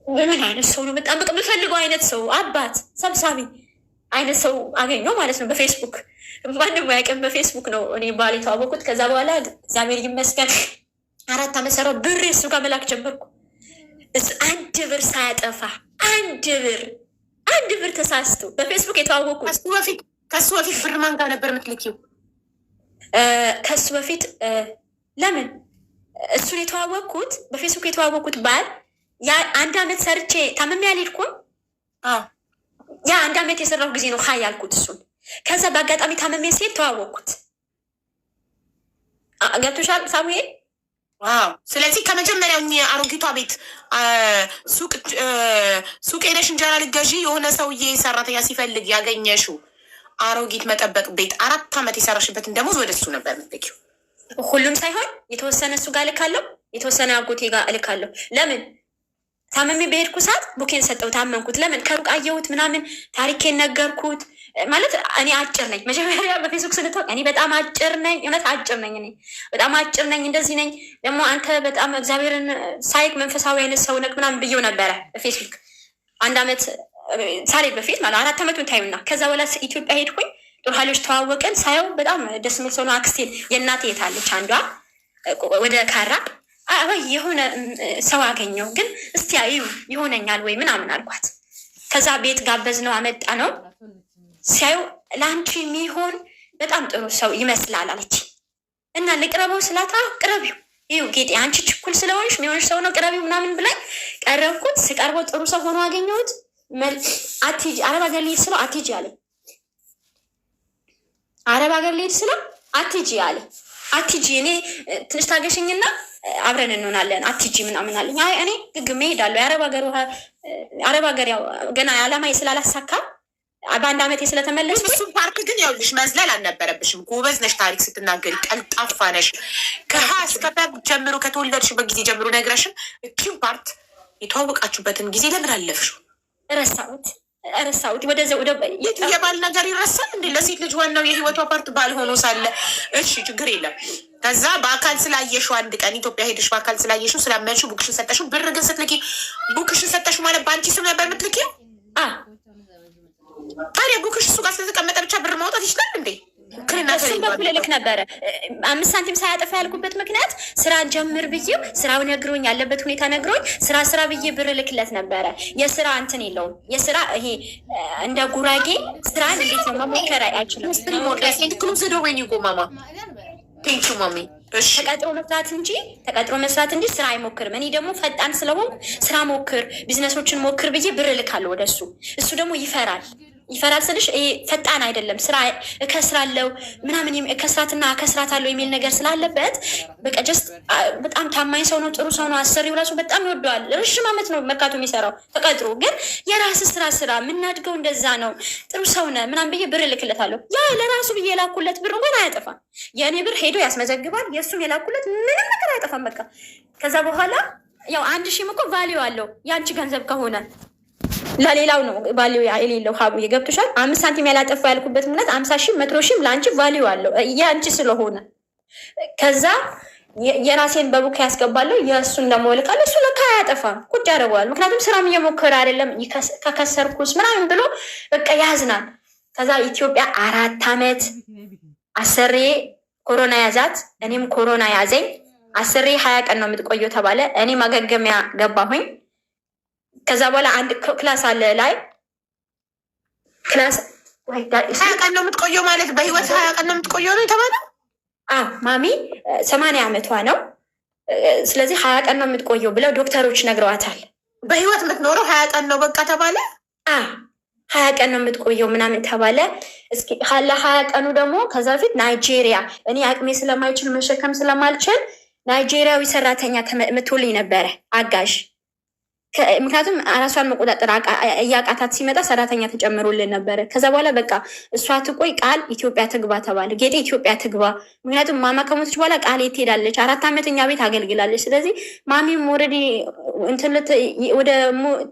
ምን አይነት ሰው ነው በጣም በቃ የምፈልገው አይነት ሰው አባት ሰብሳቢ አይነት ሰው አገኘው ማለት ነው። በፌስቡክ ማንም ያውቅም። በፌስቡክ ነው እኔ ባል የተዋወቁት። ከዛ በኋላ እግዚአብሔር ይመስገን 4 ዓመት ሰራው። ብር እሱ ጋር መላክ ጀመርኩ። 1 ብር ሳያጠፋ 1 ብር ተሳስቶ በፌስቡክ የተዋወቁት። ከሱ በፊት ብር ማን ጋር ነበር የምትልኪው? ከሱ በፊት ለምን እሱን የተዋወቅኩት በፌስቡክ የተዋወቅኩት ባል ያ 1 ዓመት ሰርቼ ታምሜ አልሄድኩም። ያ 1 ዓመት የሰራው ጊዜ ነው ሀይ ያልኩት እሱን። ከዛ በአጋጣሚ ታምሜ ሲሄድ ተዋወቅኩት። ገብቶሻል ሳሙኤል? ስለዚህ ከመጀመሪያው አሮጊቷ ቤት ሱቅ ሄደሽ እንጀራ ልትገዢ የሆነ ሰውዬ ሰራተኛ ሲፈልግ ያገኘሽው አሮጊት መጠበቅ ቤት 4 ዓመት የሰራሽበትን ደሞዝ ወደ እሱ ነበር የምትልኪው። ሁሉም ሳይሆን የተወሰነ እሱ ጋር እልካለሁ፣ የተወሰነ አጎቴ ጋር እልካለሁ። ለምን ታመሜ በሄድኩ ሰዓት ቡኬን ሰጠው፣ ታመንኩት። ለምን ከሩቅ አየሁት ምናምን ታሪኬን ነገርኩት። ማለት እኔ አጭር ነኝ። መጀመሪያ በፌስቡክ ስንተዋወቅ እኔ በጣም አጭር ነኝ፣ እውነት አጭር ነኝ፣ እኔ በጣም አጭር ነኝ፣ እንደዚህ ነኝ። ደግሞ አንተ በጣም እግዚአብሔርን ሳይክ መንፈሳዊ አይነት ሰው ነህ ምናምን ብዬው ነበረ በፌስቡክ 1 ዓመት ሳሌ በፊት ማለት 4 ዓመቱን ታዩና፣ ከዛ በኋላ ኢትዮጵያ ሄድኩኝ። ጦር ኃይሎች ተዋወቅን። ሳየው በጣም ደስ የሚል ሰው ነው። አክስቴን የእናቴ የታለች አንዷ ወደ ካራ ወይ የሆነ ሰው አገኘው፣ ግን እስቲ አዩ ይሆነኛል ወይ ምናምን አልኳት። ከዛ ቤት ጋበዝ ነው አመጣ ነው። ሲያዩ ለአንቺ የሚሆን በጣም ጥሩ ሰው ይመስላል አለች እና ልቅረበው ስላታ ቅረቢው፣ ይሁ ጌጤ አንቺ ችኩል ስለሆንሽ የሚሆንሽ ሰው ነው ቅረቢው ምናምን ብላኝ ቀረብኩት። ስቀርበው ጥሩ ሰው ሆኖ አገኘሁት። አትሂጂ አረብ ሀገር ልሄድ ስለው አትሂጂ አለ። አረብ ሀገር ልሄድ ስለው አትሂጂ አለ። አትሂጂ እኔ ትንሽ ታገሽኝና አብረን እንሆናለን አትሂጂ ምናምን አለኝ። አይ እኔ ግግሜ እሄዳለሁ። አረብ ሀገር ያው ገና ዓላማዬ ስላላሳካ በ1 ዓመቴ ስለተመለስ እሱም ፓርክ ግን ያውልሽ መዝለል አልነበረብሽም። ጎበዝ ነሽ፣ ታሪክ ስትናገሪ ቀልጣፋ ነሽ። ከሀ እስከ ፐ ጀምሮ ከተወለድሽበት ጊዜ ጀምሮ ነግረሽም እኪም ፓርት የተዋወቃችሁበትን ጊዜ ለምን አለፍሽው? ረሳሁት። ወደ የባል ነገር ይረሳል እንዴ? ለሴት ልጅ ዋናው የህይወቷ ፓርት ባል ሆኖ ሳለ እሺ ችግር የለም። ከዛ በአካል ስላየሽው 1 ቀን ኢትዮጵያ ሄደሽ በአካል ስላየሽው ስላመንሽው ቡክሽን ሰጠሽው። ብር ግን ስትልኪ ቡክሽን ሰጠሽው ማለት በአንቺ ስም ነበር የምትልኪው? ታዲያ ቡክሽ እሱ ጋር ስለተቀመጠ ብቻ ብር ማውጣት ይችላል እንዴ? እሱም በኩል ልክ ነበረ። 5 ሳንቲም ሳያጠፋ ያልኩበት ምክንያት ስራ ጀምር ብዬው ስራው ነግሮኝ ያለበት ሁኔታ ነግሮኝ ስራ ብዬ ብር ልክለት ነበረ። የስራ እንትን የለውም። የስራ ይሄ እንደ ጉራጌ ስራን እንዴት ነው መሞከር አይችልም። ተቀጥሮ መስራት እንጂ ስራ አይሞክርም። እኔ ደግሞ ፈጣን ስለሆንኩ ስራ ሞክር፣ ቢዝነሶችን ሞክር ብዬ ብር ልካለሁ ወደ እሱ። እሱ ደግሞ ይፈራል ስልሽ ፈጣን አይደለም። ስራ እከስራለሁ ምናምን እከስራትና እከስራታለሁ የሚል ነገር ስላለበት በቃ ጀስት በጣም ታማኝ ሰው ነው፣ ጥሩ ሰው ነው። አሰሪው ራሱ በጣም ይወደዋል። ረዥም ዓመት ነው መርካቶ የሚሰራው ተቀጥሮ። ግን የራስ ስራ የምናድገው እንደዛ ነው። ጥሩ ሰው ነህ ምናምን ብዬ ብር እልክለታለሁ። ያ ለራሱ ብዬ የላኩለት ብር እንኳን አያጠፋም። የእኔ ብር ሄዶ ያስመዘግባል፣ የእሱም የላኩለት ምንም ነገር አያጠፋም። በቃ ከዛ በኋላ ያው 1000 እኮ ቫሊዩ አለው የአንቺ ገንዘብ ከሆነ ለሌላው ነው ቫሊዩ የሌለው። ሀቡ የገብቶሻል። 5 ሳንቲም ያላጠፋ ያልኩበት ምክንያት 50,000 100,000 ለአንቺ ቫሊዩ አለው የአንቺ ስለሆነ። ከዛ የራሴን በቡክ ያስገባለሁ፣ የእሱን ደግሞ እልካለሁ። እሱ ለካ አያጠፋም፣ ቁጭ ያደርገዋል። ምክንያቱም ስራም እየሞከረ አይደለም። ከከሰርኩስ ምናምን ብሎ በቃ ያዝናል። ከዛ ኢትዮጵያ 4 ዓመት አሰሬ ኮሮና ያዛት፣ እኔም ኮሮና ያዘኝ። አሰሬ 20 ቀን ነው የምትቆየው ተባለ። እኔ ማገገሚያ ገባሁኝ። ከዛ በኋላ አንድ ክላስ አለ ላይ ክላስ 20 ቀን ነው የምትቆየው ማለት በህይወት 20 ቀን ነው የምትቆየው ነው የተባለው። ማሚ 80 ዓመቷ ነው። ስለዚህ 20 ቀን ነው የምትቆየው ብለው ዶክተሮች ነግረዋታል። በህይወት የምትኖረው 20 ቀን ነው በቃ ተባለ። 20 ቀን ነው የምትቆየው ምናምን ተባለ። እስኪ ሀላ 20 ቀኑ ደግሞ ከዛ በፊት ናይጄሪያ እኔ አቅሜ ስለማይችል መሸከም ስለማልችል ናይጄሪያዊ ሰራተኛ ምትውልኝ ነበረ አጋዥ። ምክንያቱም ራሷን መቆጣጠር እያቃታት ሲመጣ ሰራተኛ ተጨምሮልን ነበረ። ከዛ በኋላ በቃ እሷ ትቆይ ቃል ኢትዮጵያ ትግባ ተባለ። ጌጤ ኢትዮጵያ ትግባ። ምክንያቱም ማማ ከሞተች በኋላ ቃል የት ትሄዳለች? 4 ዓመት እኛ ቤት አገልግላለች። ስለዚህ ማሚም ኦልሬዲ ወደ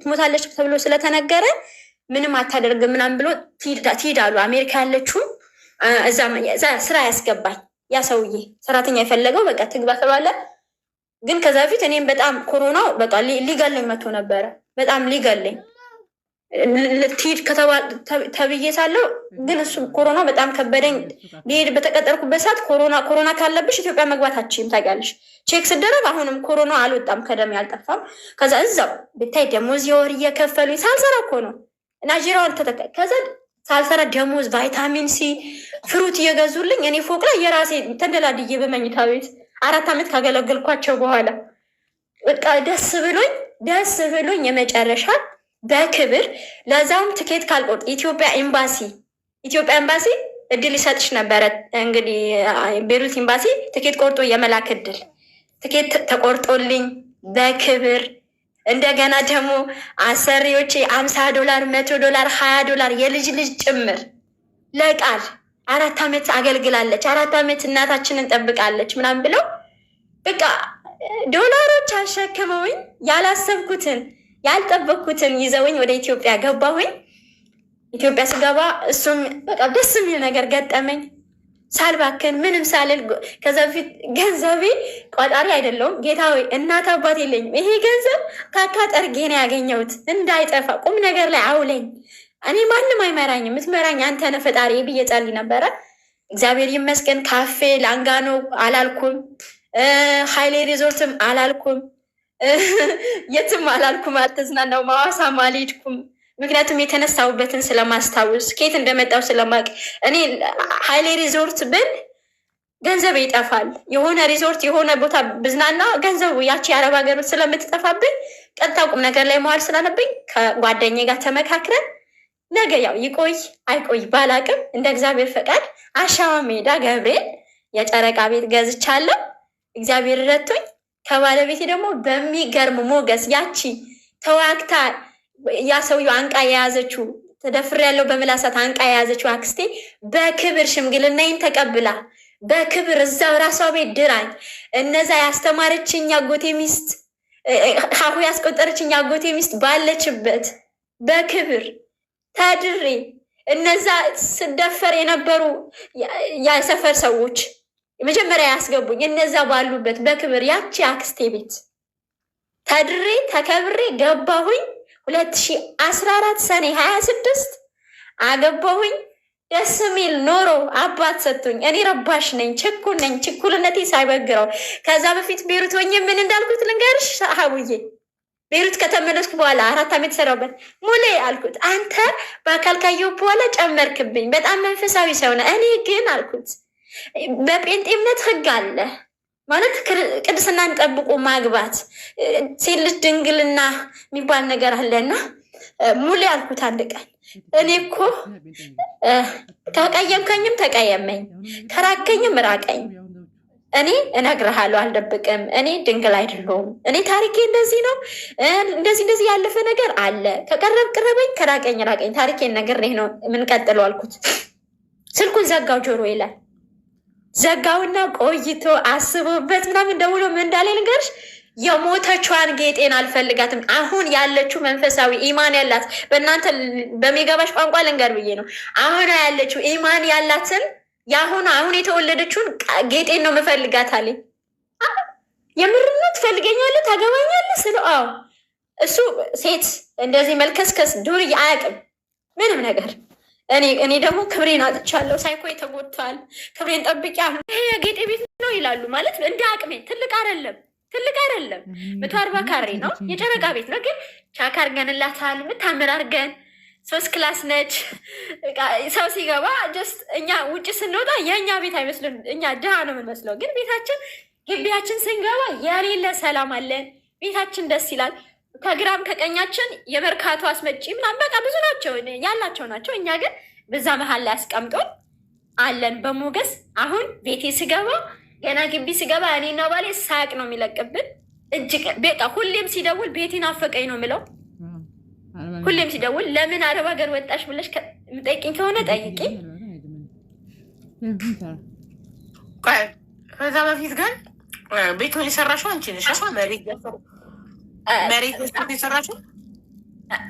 ትሞታለች ተብሎ ስለተነገረ ምንም አታደርግም ምናምን ብሎ ትሄዳሉ። አሜሪካ ያለችው እዛ ስራ ያስገባኝ ያ ሰውዬ ሰራተኛ የፈለገው በቃ ትግባ ተባለ። ግን ከዛ በፊት እኔም በጣም ኮሮናው በቃ ሊገለኝ መቶ ነበረ። በጣም ሊገለኝ ልትሄድ ተብዬ ሳለው ግን እሱ ኮሮና በጣም ከበደኝ። ሊሄድ በተቀጠርኩበት ሰዓት ኮሮና ካለብሽ ኢትዮጵያ መግባት አትችይም ታውቂያለሽ። ቼክ ስደረግ አሁንም ኮሮና አልወጣም፣ ከደም ያልጠፋም። ከዛ እዛው ብታይ ደሞዝ የወር እየከፈሉኝ ሳልሰራ እኮ ነው ናይጄሪያውን ተጠቃ። ከዛ ሳልሰራ ደሞዝ ቫይታሚን ሲ ፍሩት እየገዙልኝ እኔ ፎቅ ላይ የራሴ ተንደላድዬ በመኝታ ቤት 4 ዓመት ካገለገልኳቸው በኋላ በቃ ደስ ብሎኝ የመጨረሻ በክብር ለዛውም ትኬት ካልቆርጥ ኢትዮጵያ ኤምባሲ እድል ይሰጥሽ ነበረ። እንግዲህ ቤሩት ኤምባሲ ትኬት ቆርጦ የመላክ እድል ትኬት ተቆርጦልኝ በክብር እንደገና ደግሞ አሰሪዎቼ $50 $100 $20 የልጅ ልጅ ጭምር ለቃል 4 ዓመት አገልግላለች 4 ዓመት እናታችንን ጠብቃለች ምናምን ብለው በቃ ዶላሮች አሸክመውኝ ያላሰብኩትን ያልጠበቅኩትን ይዘውኝ ወደ ኢትዮጵያ ገባሁኝ። ኢትዮጵያ ስገባ እሱም በቃ ደስ የሚል ነገር ገጠመኝ። ሳልባክን ምንም ሳልል ከዛ በፊት ገንዘቤ ቆጣሪ አይደለሁም። ጌታ ሆይ እናት አባት የለኝም። ይሄ ገንዘብ ካካ ጠርጌ ነው ያገኘሁት፣ እንዳይጠፋ ቁም ነገር ላይ አውለኝ። እኔ ማንም አይመራኝም፣ የምትመራኝ አንተ ነህ ፈጣሪ ብዬ ጸልይ ነበረ። እግዚአብሔር ይመስገን። ካፌ ላንጋኖ አላልኩም፣ ሀይሌ ሪዞርትም አላልኩም፣ የትም አላልኩም። አልተዝናናውም፣ ሐዋሳም አልሄድኩም። ምክንያቱም የተነሳሁበትን ስለማስታውስ ከየት እንደመጣው ስለማቅ እኔ ሀይሌ ሪዞርት ብል ገንዘብ ይጠፋል። የሆነ ሪዞርት የሆነ ቦታ ብዝናና ገንዘቡ ያቺ የአረብ ሀገር ስለምትጠፋብኝ ቀጥታ ቁም ነገር ላይ መዋል ስላለብኝ ከጓደኛዬ ጋር ተመካክረን ነገ ያው ይቆይ አይቆይ ባላቅም እንደ እግዚአብሔር ፈቃድ አሻዋ ሜዳ ገብርኤል የጨረቃ ቤት ገዝቻለሁ። እግዚአብሔር ረቶኝ ከባለቤቴ ደግሞ በሚገርም ሞገስ ያቺ ተዋግታ ያ ሰውዬው አንቃ የያዘችው ተደፍሬ ያለው በምላሳት አንቃ የያዘችው አክስቴ በክብር ሽምግልናዬን ተቀብላ በክብር እዛው ራሷ ቤት ድራኝ እነዛ ያስተማረችኝ አጎቴ ሚስት ሀሁ ያስቆጠረችኝ አጎቴ ሚስት ባለችበት በክብር ታድሬ እነዛ ስደፈር የነበሩ የሰፈር ሰዎች መጀመሪያ ያስገቡኝ እነዛ ባሉበት በክብር ያቺ አክስቴ ቤት ታድሬ ተከብሬ ገባሁኝ። 2014 ሰኔ 26 አገባሁኝ። ደስ የሚል ኖሮ አባት ሰጥቶኝ። እኔ ረባሽ ነኝ፣ ችኩል ነኝ። ችኩልነቴ ሳይበግረው ከዛ በፊት ቤሩት ሆኜ ምን እንዳልኩት ልንገርሽ ሀቡዬ። ቤሩት ከተመለስኩ በኋላ 4 ዓመት ሰራሁበት። ሙሌ አልኩት አንተ በአካል ካየሁ በኋላ ጨመርክብኝ፣ በጣም መንፈሳዊ ሰው ነህ። እኔ ግን አልኩት በጴንጤ እምነት ህግ አለ ማለት ቅድስናን ጠብቆ ማግባት ሴት ልጅ ድንግልና የሚባል ነገር አለና ሙሌ አልኩት አንድ ቀን እኔ እኮ ተቀየምከኝም ተቀየመኝ፣ ከራከኝም ራቀኝ፣ እኔ እነግርሃለሁ አልደብቅም፣ እኔ ድንግል አይደለሁም፣ እኔ ታሪኬ እንደዚህ ነው፣ እንደዚህ ያለፈ ነገር አለ፣ ከቀረብ ቅረበኝ፣ ከራቀኝ ራቀኝ፣ ታሪኬን ነግሬህ ነው የምንቀጥለው አልኩት። ስልኩን ዘጋው ጆሮ ይላል ዘጋውና ቆይቶ አስቦበት ምናምን ደውሎ ምን እንዳለ ልንገርሽ፣ የሞተቿን ጌጤን አልፈልጋትም። አሁን ያለችው መንፈሳዊ ኢማን ያላት በእናንተ በሚገባሽ ቋንቋ ልንገር ብዬ ነው። አሁን ያለችው ኢማን ያላትን አሁን የተወለደችውን ጌጤን ነው መፈልጋት አለኝ። የምርነት ትፈልገኛለህ ታገባኛለህ ስለው አዎ። እሱ ሴት እንደዚህ መልከስከስ ዱርዬ አያውቅም ምንም ነገር። እኔ ደግሞ ክብሬን አጥቻለሁ። ሳይኮ ተጎድቷል። ክብሬን ጠብቂ ይሄ የጌጤ ቤት ነው ይላሉ። ማለት እንደ አቅሜ ትልቅ አይደለም 140 ካሬ ነው። የጨረቃ ቤት ነው ግን ቻክ አርገንላታል። ምታምር አርገን 3 ክላስ ነች። ሰው ሲገባ ጀስት እኛ ውጭ ስንወጣ የእኛ ቤት አይመስልም። እኛ ድሃ ነው የምንመስለው። ግን ቤታችን ግቢያችን ስንገባ የሌለ ሰላም አለን። ቤታችን ደስ ይላል። ከግራም ከቀኛችን የመርካቶ አስመጪ ምናምን በቃ ብዙ ናቸው ያላቸው ናቸው። እኛ ግን በዛ መሀል ላይ አስቀምጦን አለን በሞገስ። አሁን ቤቴ ስገባ ገና ግቢ ስገባ እኔና ባሌ ሳቅ ነው የሚለቅብን። እጅግ በቃ ሁሌም ሲደውል ቤቴን አፈቀኝ ነው የምለው። ሁሌም ሲደውል ለምን አረብ ሀገር ወጣሽ ብለሽ የምጠይቅኝ ከሆነ ጠይቂ። ከዛ በፊት ግን ቤቱን የሰራሽው አንቺ ነሽ። መሬት የሰራሽው?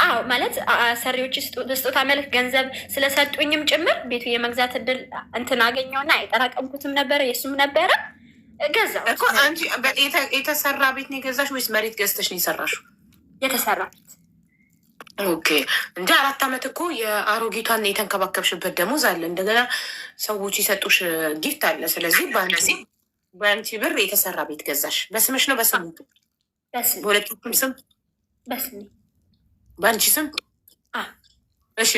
አዎ ማለት ሰሪዎች በስጦታ መልክ ገንዘብ ስለሰጡኝም ጭምር ቤቱ የመግዛት እድል እንትን አገኘውና የጠራቀምኩትም ነበረ የእሱም ነበረ ገዛው እኮ። አንቺ የተሰራ ቤት ነው የገዛሽ ወይስ መሬት ገዝተሽ ነው የሰራሽው? የተሰራ ቤት። ኦኬ እንጂ 4 ዓመት እኮ የአሮጊቷን የተንከባከብሽበት ደሞዝ አለ። እንደገና ሰዎች የሰጡሽ ጊፍት አለ። ስለዚህ በአንቺ ብር የተሰራ ቤት ገዛሽ። በስምሽ ነው በስሙ? በሁለቱም ስም? በስሜ በአንቺ ስም? እሺ።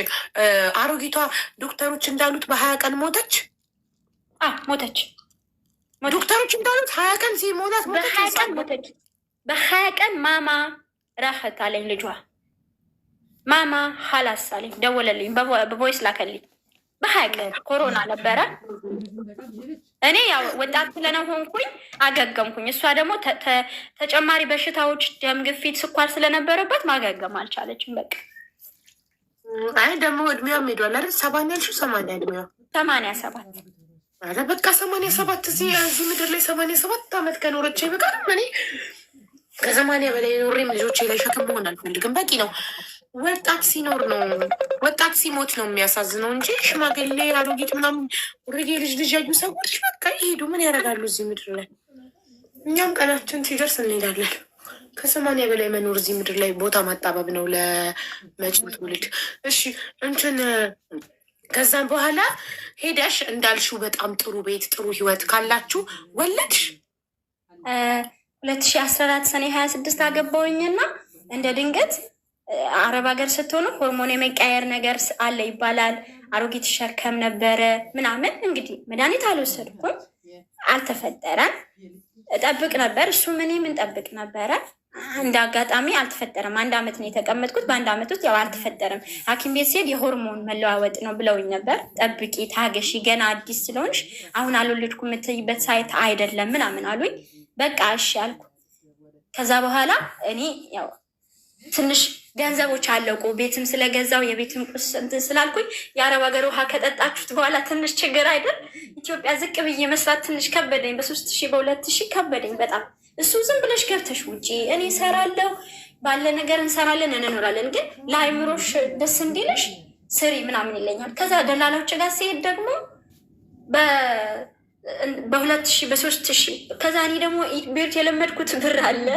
አሮጊቷ ዶክተሮች እንዳሉት በ20 ቀን ሞተች? ሞተች። ዶክተሮች እንዳሉት 20 ቀን ሲሞላት በ20 ቀን ሞተች። በ20 ቀን ማማ ራኸት አለኝ ልጇ። ማማ ሀላስ አለኝ። ደወለልኝ፣ በቮይስ ላከልኝ። በ20 ቀን ኮሮና ነበረ። እኔ ያው ወጣት ስለሆንኩኝ አገገምኩኝ። እሷ ደግሞ ተጨማሪ በሽታዎች ደም ግፊት፣ ስኳር ስለነበረበት ማገገም አልቻለችም። በቃ አይ ደግሞ እድሜዋም ሄዷል አይደል? 70 ያልሽው 80 እድሜዋ 87 አረ በቃ 87 እዚህ ምድር ላይ 87 ዓመት ከኖረች ይበቃል። እኔ ከ80 በላይ ኖሬም ልጆቼ ላይ ሸክም መሆን አልፈልግም። በቂ ነው። ወጣት ሲኖር ነው ወጣት ሲሞት ነው የሚያሳዝነው እንጂ ሽማግሌ አሮጊት ምናምን ወረጌ ልጅ ያዩ ሰዎች በቃ ይሄዱ ምን ያደርጋሉ እዚህ ምድር ላይ። እኛም ቀናችን ሲደርስ እንሄዳለን። ከ80 በላይ መኖር እዚህ ምድር ላይ ቦታ ማጣበብ ነው ለመጪው ትውልድ። እሺ እንትን ከዛም በኋላ ሄደሽ እንዳልሽው በጣም ጥሩ ቤት ጥሩ ህይወት ካላችሁ ወለድሽ። 2014 ሰኔ 26 አገባውኝና እንደ ድንገት አረብ ሀገር ስትሆኑ ሆርሞን የመቀየር ነገር አለ ይባላል። አሮጊት ሸከም ነበረ ምናምን። እንግዲህ መድኃኒት አልወሰድኩም፣ አልተፈጠረም። እጠብቅ ነበር እሱ ምን ጠብቅ ነበረ። እንደ አጋጣሚ አልተፈጠረም። 1 ዓመት ነው የተቀመጥኩት። በ1 ዓመት ውስጥ ያው አልተፈጠረም። ሐኪም ቤት ሲሄድ የሆርሞን መለዋወጥ ነው ብለውኝ ነበር። ጠብቂ፣ ታገሺ፣ ገና አዲስ ስለሆንሽ አሁን አልወለድኩም የምትይበት ሳይት አይደለም ምናምን አሉኝ። በቃ እሺ አልኩ። ከዛ በኋላ እኔ ያው ትንሽ ገንዘቦች አለቁ። ቤትም ስለገዛው የቤትም ቁስ እንትን ስላልኩኝ የአረብ ሀገር ውሃ ከጠጣችሁት በኋላ ትንሽ ችግር አይደል? ኢትዮጵያ ዝቅ ብዬ መስራት ትንሽ ከበደኝ። በ3000 በ2000 ከበደኝ በጣም። እሱ ዝም ብለሽ ገብተሽ ውጪ፣ እኔ እሰራለሁ፣ ባለ ነገር እንሰራለን፣ እንኖራለን፣ ግን ለአይምሮሽ ደስ እንዲልሽ ስሪ ምናምን ይለኛል። ከዛ ደላላዎች ጋር ሲሄድ ደግሞ በ2000 በ3000 ከዛ እኔ ደግሞ ቤት የለመድኩት ብር አለ።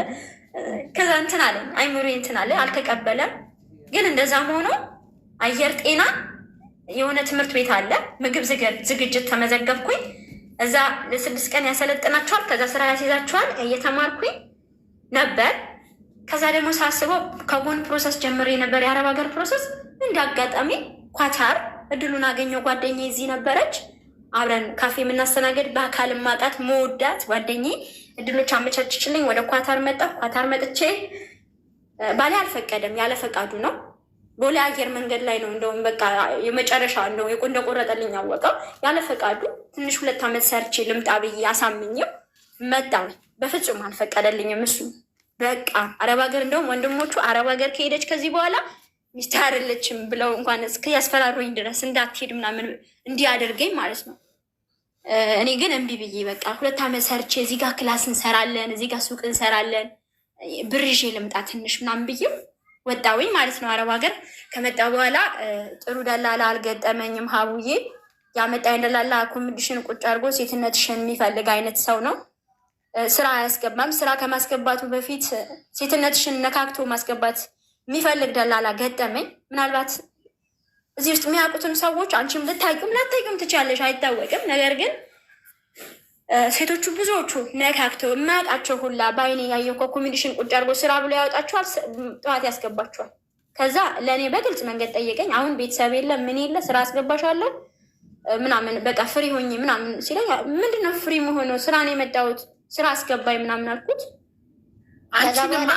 ከዛ እንትን አለ አይምሮ እንትን አለ፣ አልተቀበለም። ግን እንደዛም ሆኖ አየር ጤና የሆነ ትምህርት ቤት አለ፣ ምግብ ዝግጅት ተመዘገብኩኝ። እዛ ለ6 ቀን ያሰለጥናቸዋል፣ ከዛ ስራ ያስይዛቸዋል። እየተማርኩኝ ነበር። ከዛ ደግሞ ሳስበው ከጎን ፕሮሰስ ጀምሬ ነበር፣ የአረብ ሀገር ፕሮሰስ። እንደ አጋጣሚ ኳታር እድሉን አገኘው። ጓደኛዬ እዚህ ነበረች፣ አብረን ካፌ የምናስተናገድ በአካል ማጣት መወዳት ጓደኛዬ እድሎች አመቻችችልኝ። ወደ ኳታር መጣሁ። ኳታር መጥቼ ባሌ አልፈቀደም፣ ያለ ፈቃዱ ነው። ቦሌ አየር መንገድ ላይ ነው እንደውም በቃ የመጨረሻ እንደው እንደቆረጠልኝ ያወቀው። ያለ ፈቃዱ ትንሽ 2 ዓመት ሰርቼ ልምጣ ብዬ አሳምኘው መጣሁ። በፍጹም አልፈቀደልኝም እሱ። በቃ አረብ ሀገር እንደውም ወንድሞቹ አረብ ሀገር ከሄደች ከዚህ በኋላ ሚስት አይደለችም ብለው እንኳን እስከ ያስፈራሩኝ ድረስ እንዳትሄድ ምናምን እንዲያደርገኝ ማለት ነው። እኔ ግን እምቢ ብዬ በቃ 2 ዓመት ሰርቼ እዚህ ጋር ክላስ እንሰራለን፣ እዚህ ጋር ሱቅ እንሰራለን፣ ብር ይዤ ልምጣ ትንሽ ምናምን ብዬው ወጣሁኝ ማለት ነው። አረብ ሀገር ከመጣ በኋላ ጥሩ ደላላ አልገጠመኝም። ሀቡዬ ያመጣኝ ደላላ አኮሞዴሽን ቁጭ አድርጎ ሴትነትሽን የሚፈልግ አይነት ሰው ነው። ስራ አያስገባም። ስራ ከማስገባቱ በፊት ሴትነትሽን ነካክቶ ማስገባት የሚፈልግ ደላላ ገጠመኝ። ምናልባት እዚህ ውስጥ የሚያውቁትም ሰዎች አንቺም ልታውቂም ላታውቂም ትችያለሽ፣ አይታወቅም። ነገር ግን ሴቶቹ ብዙዎቹ ነካክተው የማያውቃቸው ሁላ በአይኔ ያየው ኮሚኒሽን ቁጭ አድርጎ ስራ ብሎ ያወጣችኋል፣ ጠዋት ያስገባችኋል። ከዛ ለእኔ በግልጽ መንገድ ጠየቀኝ። አሁን ቤተሰብ የለ ምን የለ ስራ አስገባሻለሁ ምናምን በቃ ፍሪ ሆኜ ምናምን ሲለኝ ምንድነው ፍሪ መሆነው? ስራ ነው የመጣሁት ስራ አስገባኝ ምናምን አልኩት።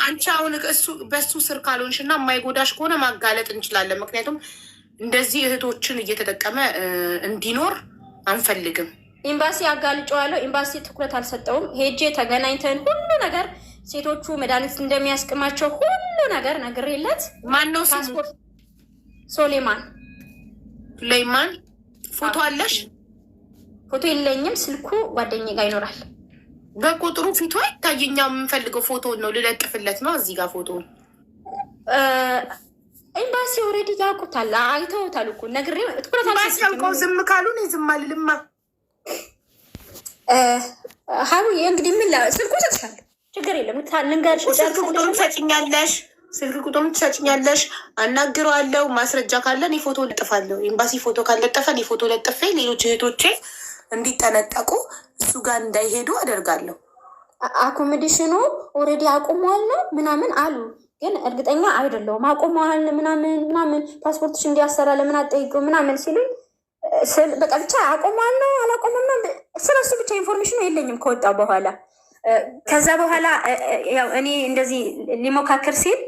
አንቺ አሁን በሱ ስር ካልሆንሽ እና የማይጎዳሽ ከሆነ ማጋለጥ እንችላለን። ምክንያቱም እንደዚህ እህቶችን እየተጠቀመ እንዲኖር አንፈልግም። ኤምባሲ አጋልጨዋለሁ። ኤምባሲ ትኩረት አልሰጠውም። ሄጄ ተገናኝተን ሁሉ ነገር ሴቶቹ መድኃኒት እንደሚያስቅማቸው ሁሉ ነገር ነግሬለት። ማነው ስሙ? ሱሌማን። ፎቶ አለሽ? ፎቶ የለኝም። ስልኩ ጓደኛዬ ጋር ይኖራል። በቁጥሩ ፊቱ አይታየኛ። የምንፈልገው ፎቶ ነው ልለጥፍለት ነው እዚህ ጋር ፎቶ። ኤምባሲ ኦልሬዲ ያውቁታል፣ አይተውታል እኮ ነግሬ። ትኩረት አልሰጠውም። ዝም ካሉ እኔ ዝም አልልማ። ሀቡ እንግዲህ ምን ስልኩ ሰጥሻለሁ፣ ችግር የለም ልንገርሽ። ስልክ ቁጥሩን ትሰጭኛለሽ፣ ስልክ ቁጥሩን ትሰጭኛለሽ፣ አናግረዋለሁ። ማስረጃ ካለ እኔ ፎቶ ለጥፋለሁ። ኤምባሲ ፎቶ ካለጠፈ እኔ ፎቶ ለጥፌ ሌሎች እህቶቼ እንዲጠነቀቁ እሱ ጋር እንዳይሄዱ አደርጋለሁ። አኮሞዴሽኑ ኦልሬዲ አቁመዋል ነው ምናምን አሉ፣ ግን እርግጠኛ አይደለሁም። አቁመዋል ምናምን ፓስፖርትሽ እንዲያሰራ ለምን አጠይቀው ምናምን ሲሉኝ በቃ ብቻ አቆማል ነው አላቆምም ነው ስለሱ ብቻ ኢንፎርሜሽኑ የለኝም ከወጣ በኋላ። ከዛ በኋላ ያው እኔ እንደዚህ ሊሞካክር ሲል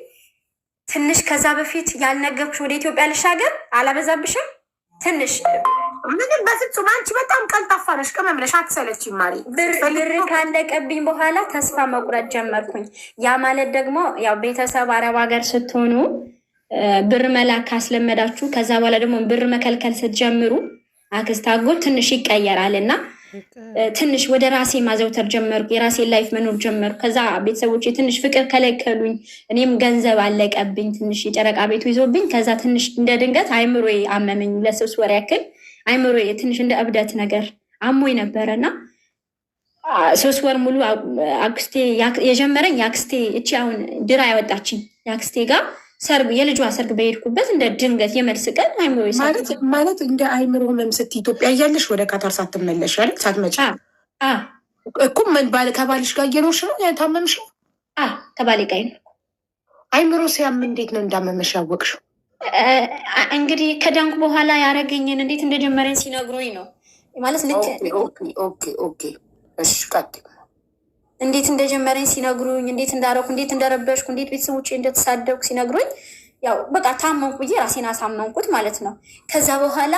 ትንሽ ከዛ በፊት ያልነገርኩሽ ወደ ኢትዮጵያ ልሻገር አላበዛብሽም? ትንሽ ምንም በፍጹም አንቺ በጣም ቀልጣፋ ነሽ። ቅመም ነሽ፣ አትሰለችም ማሪ። ብር ካለቀብኝ በኋላ ተስፋ መቁረጥ ጀመርኩኝ። ያ ማለት ደግሞ ያው ቤተሰብ አረብ ሀገር ስትሆኑ ብር መላክ ካስለመዳችሁ ከዛ በኋላ ደግሞ ብር መከልከል ስትጀምሩ አክስት አጎት ትንሽ ይቀየራል እና ትንሽ ወደ ራሴ ማዘውተር ጀመርኩ። የራሴን ላይፍ መኖር ጀመርኩ። ከዛ ቤተሰቦች ትንሽ ፍቅር ከለከሉኝ። እኔም ገንዘብ አለቀብኝ። ትንሽ የጨረቃ ቤቱ ይዞብኝ ከዛ ትንሽ እንደ ድንገት አይምሮ አመመኝ። ለ3 ወር ያክል አይምሮ ትንሽ እንደ እብደት ነገር አሞኝ ነበረ እና 3 ወር ሙሉ አክስቴ የጀመረኝ የአክስቴ እቺ አሁን ድራ ያወጣችኝ የአክስቴ ጋር ሰርግ የልጇ ሰርግ በሄድኩበት እንደ ድንገት የመልስ ቀን አይምሮ ማለት እንደ አይምሮ ህመም ስትይ ኢትዮጵያ እያለሽ ወደ ካታር ሳትመለሽ አይደል? ሳትመጪ እኮ ምን ከባልሽ ጋር እየኖርሽ ነው ታመምሽ ነው? ከባሌ ጋር ነው። አይምሮ ሲያም እንዴት ነው እንዳመመሽ ያወቅሽው? እንግዲህ ከዳንኩ በኋላ ያረገኝን እንዴት እንደጀመረኝ ሲነግሩኝ ነው ማለት ልክ ኦኬ እሺ ቀጥ እንዴት እንደጀመረኝ ሲነግሩኝ፣ እንዴት እንዳረኩ፣ እንዴት እንደረበሽኩ፣ እንዴት ቤተሰቦቼ እንደተሳደብኩ ሲነግሩኝ ያው በቃ ታመንኩ ብዬ ራሴን አሳመንኩት ማለት ነው። ከዛ በኋላ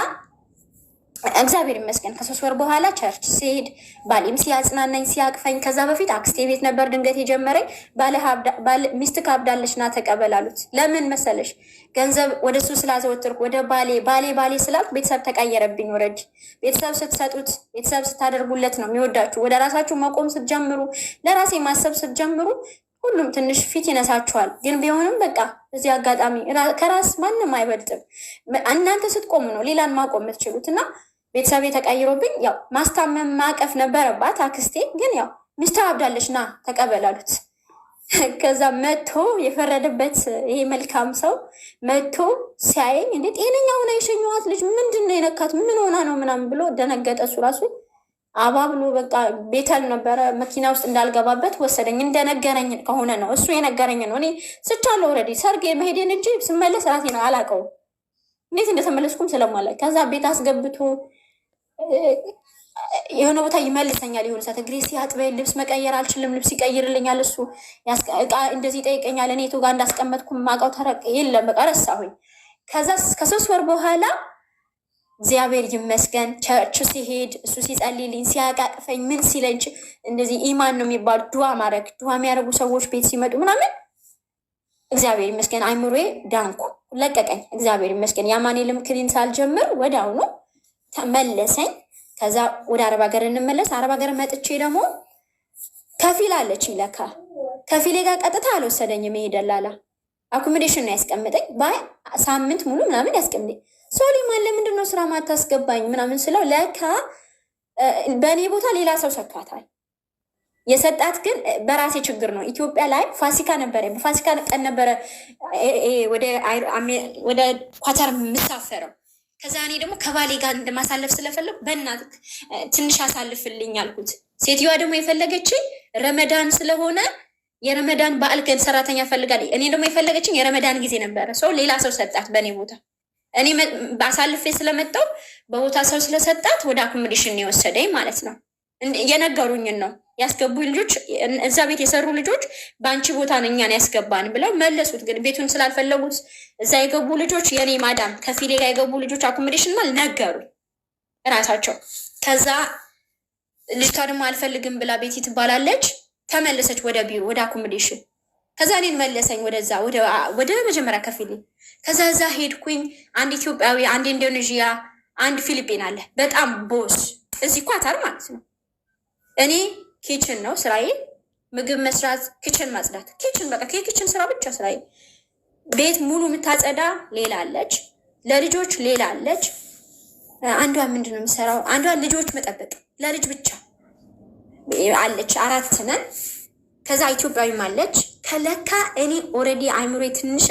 እግዚአብሔር ይመስገን ከ3 ወር በኋላ ቸርች ሲሄድ ባሌም ሲያጽናናኝ ሲያቅፈኝ፣ ከዛ በፊት አክስቴ ቤት ነበር ድንገት የጀመረኝ። ሚስት ካብዳለች ና ተቀበላሉት። ለምን መሰለሽ ገንዘብ ወደ እሱ ስላዘወትርኩ ወደ ባሌ ስላልኩ ቤተሰብ ተቀየረብኝ። ወረድ ቤተሰብ ስትሰጡት ቤተሰብ ስታደርጉለት ነው የሚወዳችሁ። ወደ ራሳችሁ መቆም ስትጀምሩ፣ ለራሴ ማሰብ ስትጀምሩ ሁሉም ትንሽ ፊት ይነሳችኋል። ግን ቢሆንም በቃ እዚህ አጋጣሚ ከራስ ማንም አይበልጥም። እናንተ ስትቆሙ ነው ሌላን ማቆም የምትችሉት እና ቤተሰብ ተቀይሮብኝ ያው ማስታመም ማቀፍ ነበረባት አክስቴ። ግን ያው ሚስት አብዳለች ና ተቀበላሉት። ከዛ መጥቶ የፈረደበት ይሄ መልካም ሰው መጥቶ ሲያየኝ እንዴ ጤነኛ ሆና የሸኘኋት ልጅ ምንድን ነው የነካት? ምን ሆና ነው ምናምን ብሎ ደነገጠ። እሱ ራሱ አባብሎ በቃ ቤተል ነበረ መኪና ውስጥ እንዳልገባበት ወሰደኝ። እንደነገረኝ ከሆነ ነው እሱ የነገረኝ ነው። እኔ ስቻለሁ ኦልሬዲ ሰርግ መሄዴን እንጂ ስመለስ ራሴ ነው አላውቀውም እንዴት እንደተመለስኩም ስለማላውቅ። ከዛ ቤት አስገብቶ የሆነ ቦታ ይመልሰኛል። የሆነ ሰዓት እግሬ ሲያጥበኝ ልብስ መቀየር አልችልም፣ ልብስ ይቀይርልኛል። እሱ እቃ እንደዚህ ይጠይቀኛል። እኔ ቱ ጋር እንዳስቀመጥኩ ማውቀው ተረቅ የለም በቃ ረሳሁኝ። ከዛ ከ3 ወር በኋላ እግዚአብሔር ይመስገን ቸርች ሲሄድ እሱ ሲጸልይልኝ ሲያቃቅፈኝ ምን ሲለኝ እንደዚህ ኢማን ነው የሚባሉ ዱዓ የሚያደርጉ ሰዎች ቤት ሲመጡ ምናምን እግዚአብሔር ይመስገን አይምሮዬ ዳንኩ፣ ለቀቀኝ። እግዚአብሔር ይመስገን የአማኑኤልም ክሊን ሳልጀምር ወዲያውኑ ተመለሰኝ። ከዛ ወደ አረብ ሀገር እንመለስ። አረብ ሀገር መጥቼ ደግሞ ከፊል አለች ለካ ከፊሌ ጋር ቀጥታ አልወሰደኝም። ይሄደላላ አኮሞዴሽን ነው ያስቀምጠኝ። ሳምንት ሙሉ ምናምን ያስቀምጠኝ። ሶሊማን ለምንድን ነው ስራ ማታስገባኝ ምናምን ስለው ለካ በእኔ ቦታ ሌላ ሰው ሰጥቷታል። የሰጣት ግን በራሴ ችግር ነው። ኢትዮጵያ ላይ ፋሲካ ነበረ፣ በፋሲካ ቀን ነበረ ወደ ኳታር የምሳፈረው። ከዛ እኔ ደግሞ ከባሌ ጋር እንደማሳለፍ ስለፈለግ በእናትህ ትንሽ አሳልፍልኝ አልኩት። ሴትዮዋ ደግሞ የፈለገችኝ ረመዳን ስለሆነ የረመዳን በዓል ገን ሰራተኛ ፈልጋለች። እኔ ደግሞ የፈለገችኝ የረመዳን ጊዜ ነበረ። ሰው ሌላ ሰው ሰጣት በእኔ ቦታ። እኔ አሳልፌ ስለመጣው በቦታ ሰው ስለሰጣት ወደ አኮሞዴሽን የወሰደኝ ማለት ነው። የነገሩኝን ነው ያስገቡኝ ልጆች፣ እዛ ቤት የሰሩ ልጆች በአንቺ ቦታ እኛን ያስገባን ብለው መለሱት። ግን ቤቱን ስላልፈለጉት እዛ የገቡ ልጆች የኔ ማዳም ከፊሌ ጋር የገቡ ልጆች አኮሞዴሽን ማለት ነገሩ እራሳቸው። ከዛ ልጅቷ ደግሞ አልፈልግም ብላ ቤቲ ትባላለች ተመለሰች ወደ ቢሮ ወደ አኮሞዴሽን። ከዛ እኔን መለሰኝ ወደዛ ወደ መጀመሪያ ከፊሌ። ከዛ እዛ ሄድኩኝ። አንድ ኢትዮጵያዊ፣ አንድ ኢንዶኔዥያ፣ አንድ ፊሊፒን አለ በጣም ቦስ እዚህ ኳታር ማለት ነው። እኔ ኪችን ነው ስራዬ፣ ምግብ መስራት፣ ኪችን ማጽዳት፣ ኪችን በቃ የኪችን ስራ ብቻ ስራዬ። ቤት ሙሉ የምታጸዳ ሌላ አለች፣ ለልጆች ሌላ አለች። አንዷ ምንድን ነው የምሰራው? አንዷ ልጆች መጠበቅ ለልጅ ብቻ አለች። 4 ነን። ከዛ ኢትዮጵያዊም አለች። ከለካ እኔ ኦልሬዲ አይምሮ ትንሽ